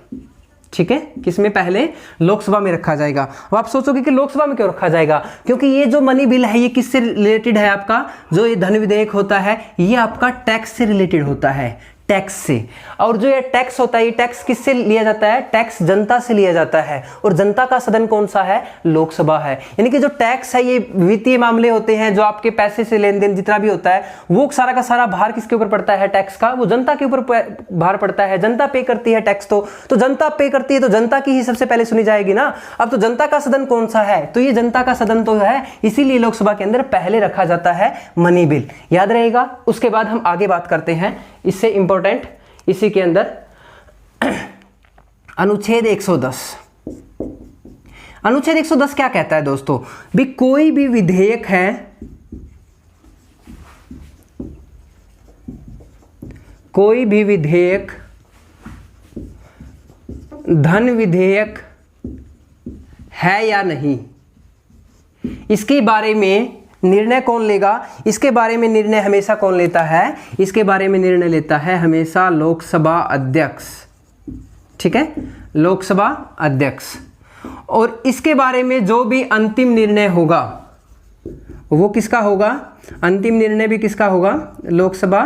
ठीक है, किसमें, पहले लोकसभा में रखा जाएगा। अब आप सोचोगे कि लोकसभा में क्यों रखा जाएगा, क्योंकि ये जो मनी बिल है ये किससे रिलेटेड है, आपका जो ये धन विधेयक होता है ये आपका टैक्स से रिलेटेड होता है, टैक्स से। और जो ये टैक्स होता है, ये टैक्स किससे लिया जाता है, टैक्स जनता से लिया जाता है। और जनता का सदन कौन सा है, लोकसभा है। यानी कि जो टैक्स है ये वित्तीय मामले होते हैं, जो आपके पैसे से लेन देन जितना भी होता है वो सारा का सारा भार किसके ऊपर पड़ता है, टैक्स का, वो जनता के ऊपर भार पड़ता है। जनता पे करती है टैक्स, तो जनता पे करती है तो जनता की ही सबसे पहले सुनी जाएगी ना। अब तो जनता का सदन कौन सा है, तो ये जनता का सदन तो है, इसीलिए लोकसभा के अंदर पहले रखा जाता है मनी बिल। याद रहेगा। उसके बाद हम आगे बात करते हैं इससे इंपॉर्टेंट, इसी के अंदर अनुच्छेद 110। अनुच्छेद 110 क्या कहता है दोस्तों, भी कोई भी विधेयक है, कोई भी विधेयक धन विधेयक है या नहीं, इसके बारे में निर्णय कौन लेगा, इसके बारे में निर्णय हमेशा कौन लेता है, इसके बारे में निर्णय लेता है हमेशा लोकसभा अध्यक्ष। ठीक है, लोकसभा अध्यक्ष। और इसके बारे में जो भी अंतिम निर्णय होगा वो किसका होगा, अंतिम निर्णय भी किसका होगा, लोकसभा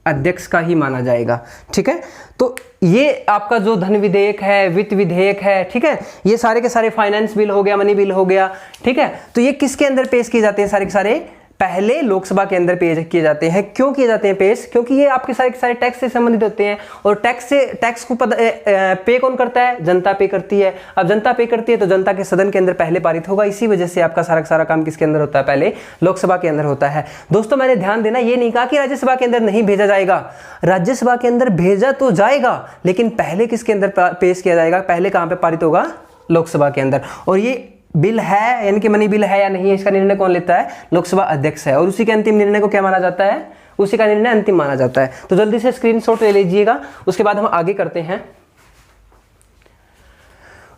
अध्यक्ष का ही माना जाएगा। ठीक है, तो ये आपका जो धन विधेयक है, वित्त विधेयक है, ठीक है, ये सारे के सारे फाइनेंस बिल हो गया, मनी बिल हो गया। ठीक है, तो ये किसके अंदर पेश किए जाते हैं, सारे के सारे पहले लोकसभा के अंदर पेश किए जाते हैं। क्यों किए जाते हैं पेश, क्योंकि ये आपके सारे के सारे टैक्स से संबंधित होते हैं। और टैक्स को पे कौन करता है, जनता पे करती है। अब जनता पे करती है तो जनता के सदन के अंदर पहले पारित होगा। इसी वजह से आपका सारा का सारा काम किसके अंदर होता है, पहले लोकसभा के अंदर होता है। दोस्तों मैंने ध्यान देना, ये नहीं कहा कि राज्यसभा के अंदर नहीं भेजा जाएगा, राज्यसभा के अंदर भेजा तो जाएगा, लेकिन पहले किसके अंदर पेश किया जाएगा, पहले कहां पे पारित होगा, लोकसभा के अंदर। और ये बिल है, यानी कि मनी बिल है या नहीं है, इसका निर्णय कौन लेता है, लोकसभा अध्यक्ष है। और उसी के अंतिम निर्णय को क्या माना जाता है, उसी का निर्णय अंतिम माना जाता है। तो जल्दी से स्क्रीनशॉट ले लीजिएगा, उसके बाद हम आगे करते हैं।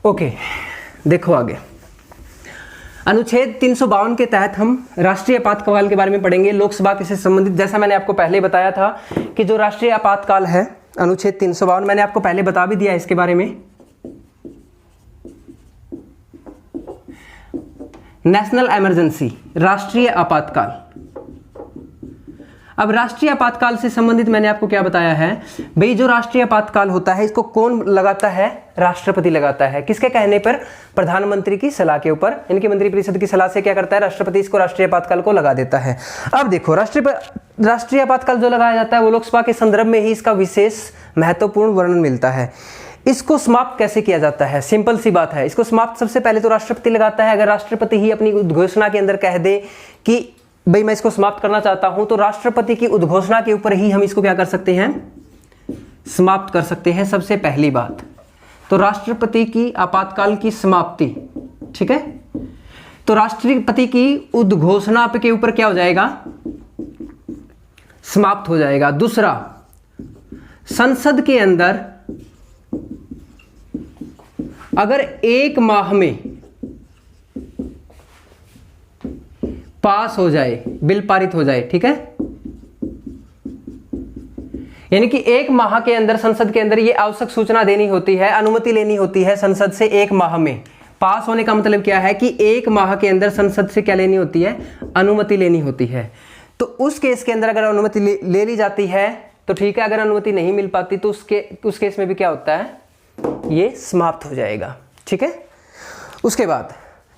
ओके, देखो आगे अनुच्छेद 352 के तहत हम राष्ट्रीय आपातकाल के बारे में पढ़ेंगे, लोकसभा से संबंधित। जैसा मैंने आपको पहले बताया था कि जो राष्ट्रीय आपातकाल है अनुच्छेद 352, मैंने आपको पहले बता भी दिया इसके बारे में। नेशनल इमरजेंसी, राष्ट्रीय आपातकाल। अब राष्ट्रीय आपातकाल से संबंधित मैंने आपको क्या बताया है भाई, जो राष्ट्रीय आपातकाल होता है इसको कौन लगाता है, राष्ट्रपति लगाता है। किसके कहने पर, प्रधानमंत्री की सलाह के ऊपर, इनकी मंत्रिपरिषद की सलाह से क्या करता है, राष्ट्रपति इसको राष्ट्रीय आपातकाल को लगा देता है। अब देखो राष्ट्रीय आपातकाल जो लगाया जाता है वो लोकसभा के संदर्भ में ही इसका विशेष महत्वपूर्ण वर्णन मिलता है। इसको समाप्त कैसे किया जाता है, सिंपल सी बात है। इसको समाप्त सबसे पहले तो राष्ट्रपति लगाता है। अगर राष्ट्रपति ही अपनी उद्घोषणा के अंदर कह दे कि भाई मैं इसको समाप्त करना चाहता हूं, तो राष्ट्रपति की उद्घोषणा के ऊपर ही हम इसको क्या कर सकते हैं, समाप्त कर सकते हैं। सबसे पहली बात, तो राष्ट्रपति की आपातकाल की समाप्ति, ठीक है। तो राष्ट्रपति की उद्घोषणा के ऊपर क्या हो जाएगा, समाप्त हो जाएगा। दूसरा, संसद के अंदर अगर 1 माह में पास हो जाए, बिल पारित हो जाए, ठीक है, यानी कि 1 माह के अंदर संसद के अंदर ये आवश्यक सूचना देनी होती है, अनुमति लेनी होती है संसद से 1 माह में। पास होने का मतलब क्या है कि 1 माह के अंदर संसद से क्या लेनी होती है, अनुमति लेनी होती है। तो उस केस के अंदर अगर अनुमति ले ली जाती है तो ठीक है, अगर अनुमति नहीं मिल पाती तो उस केस में भी क्या होता है, ये समाप्त हो जाएगा, ठीक है। उसके बाद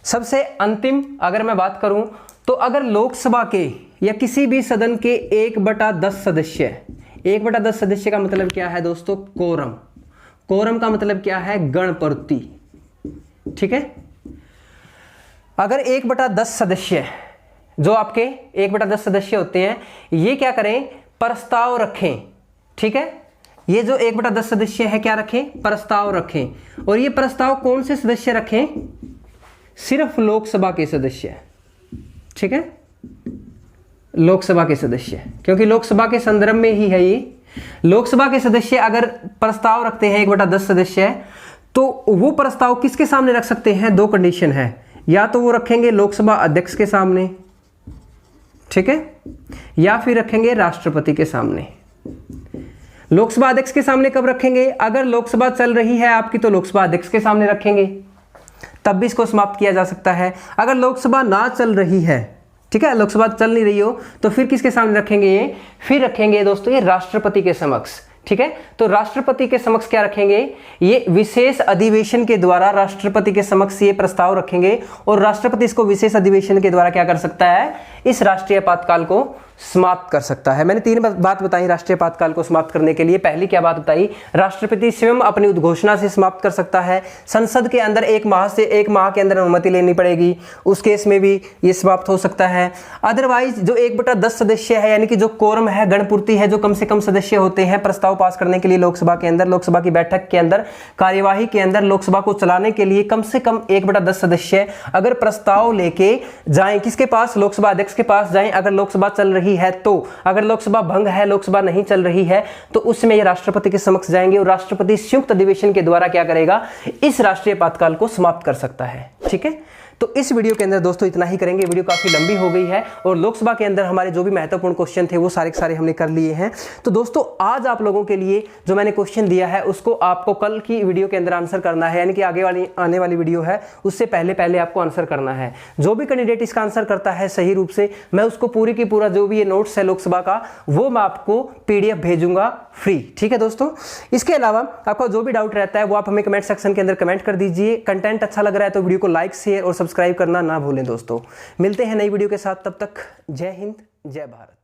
सबसे अंतिम अगर मैं बात करूं तो अगर लोकसभा के या किसी भी सदन के 1/10 सदस्य, 1/10 सदस्य का मतलब क्या है दोस्तों, कोरम। कोरम का मतलब क्या है, गणपूर्ति, ठीक है। अगर 1/10 सदस्य, जो आपके 1/10 सदस्य होते हैं, ये क्या करें, प्रस्ताव रखें, ठीक है। ये जो 1/10 सदस्य है क्या रखें, प्रस्ताव रखें। और ये प्रस्ताव कौन से सदस्य रखें, सिर्फ लोकसभा के सदस्य, ठीक है, लोकसभा के सदस्य, क्योंकि लोकसभा के संदर्भ में ही है ये। लोकसभा के सदस्य अगर प्रस्ताव रखते हैं 1/10 सदस्य, तो वो प्रस्ताव किसके सामने रख सकते हैं, 2 कंडीशन है, या तो वो रखेंगे लोकसभा अध्यक्ष के सामने, ठीक है, या फिर रखेंगे राष्ट्रपति के सामने। लोकसभा अध्यक्ष के सामने कब रखेंगे, अगर लोकसभा चल रही है आपकी तो लोकसभा अध्यक्ष के सामने रखेंगे, तब भी इसको समाप्त किया जा सकता है। अगर लोकसभा ना चल रही है, ठीक है, लोकसभा चल नहीं रही हो, तो फिर किसके सामने रखेंगे, ये फिर रखेंगे दोस्तों ये राष्ट्रपति के समक्ष, ठीक है। तो राष्ट्रपति के समक्ष क्या रखेंगे, ये विशेष अधिवेशन के द्वारा राष्ट्रपति के समक्ष ये प्रस्ताव रखेंगे और राष्ट्रपति इसको विशेष अधिवेशन के द्वारा क्या कर सकता है, इस राष्ट्रीय आपातकाल को समाप्त कर सकता है। मैंने 3 बात बताई राष्ट्रीय आपातकाल को समाप्त करने के लिए। पहली क्या बात बताई, राष्ट्रपति स्वयं अपनी उद्घोषणा से समाप्त कर सकता है। संसद के अंदर 1 माह के अंदर अनुमति लेनी पड़ेगी, उस केस में भी ये समाप्त हो सकता है। अदरवाइज जो 1/10 सदस्य है, यानी कि जो कोरम है, गणपूर्ति है, जो कम से कम सदस्य होते हैं प्रस्ताव पास करने के लिए लोकसभा के अंदर, लोकसभा की बैठक के अंदर, कार्यवाही के अंदर, लोकसभा को चलाने के लिए कम से कम 1/10 सदस्य अगर प्रस्ताव लेके जाएं, किसके पास, लोकसभा अध्यक्ष के पास जाएं। अगर लोकसभा चल रही है तो, अगर लोकसभा भंग है, लोकसभा नहीं चल रही है, तो उसमें ये राष्ट्रपति के समक्ष जाएंगे और राष्ट्रपति संयुक्त अधिवेशन के द्वारा क्या करेगा, इस राष्ट्रीय आपातकाल को समाप्त कर सकता है, ठीक है। तो इस वीडियो के अंदर दोस्तों इतना ही करेंगे। वीडियो काफी लंबी हो गई है और लोकसभा के अंदर हमारे जो भी महत्वपूर्ण क्वेश्चन थे वो सारे के सारे हमने कर लिए हैं। तो दोस्तों आज आप लोगों के लिए जो मैंने क्वेश्चन दिया है उसको आपको कल की वीडियो के अंदर आंसर करना है, यानी कि आने वाली वीडियो है उससे पहले आपको आंसर करना है। जो भी कैंडिडेट इसका आंसर करता है सही रूप से, मैं उसको पूरी की पूरा जो भी ये नोट्स है लोकसभा का, वो मैं आपको PDF भेजूंगा फ्री, ठीक है दोस्तों। इसके अलावा आपका जो भी डाउट रहता है वो आप हमें कमेंट सेक्शन के अंदर कमेंट कर दीजिए। कंटेंट अच्छा लग रहा है तो वीडियो को लाइक, शेयर और सब्सक्राइब करना ना भूलें दोस्तों। मिलते हैं नई वीडियो के साथ, तब तक जय हिंद, जय भारत।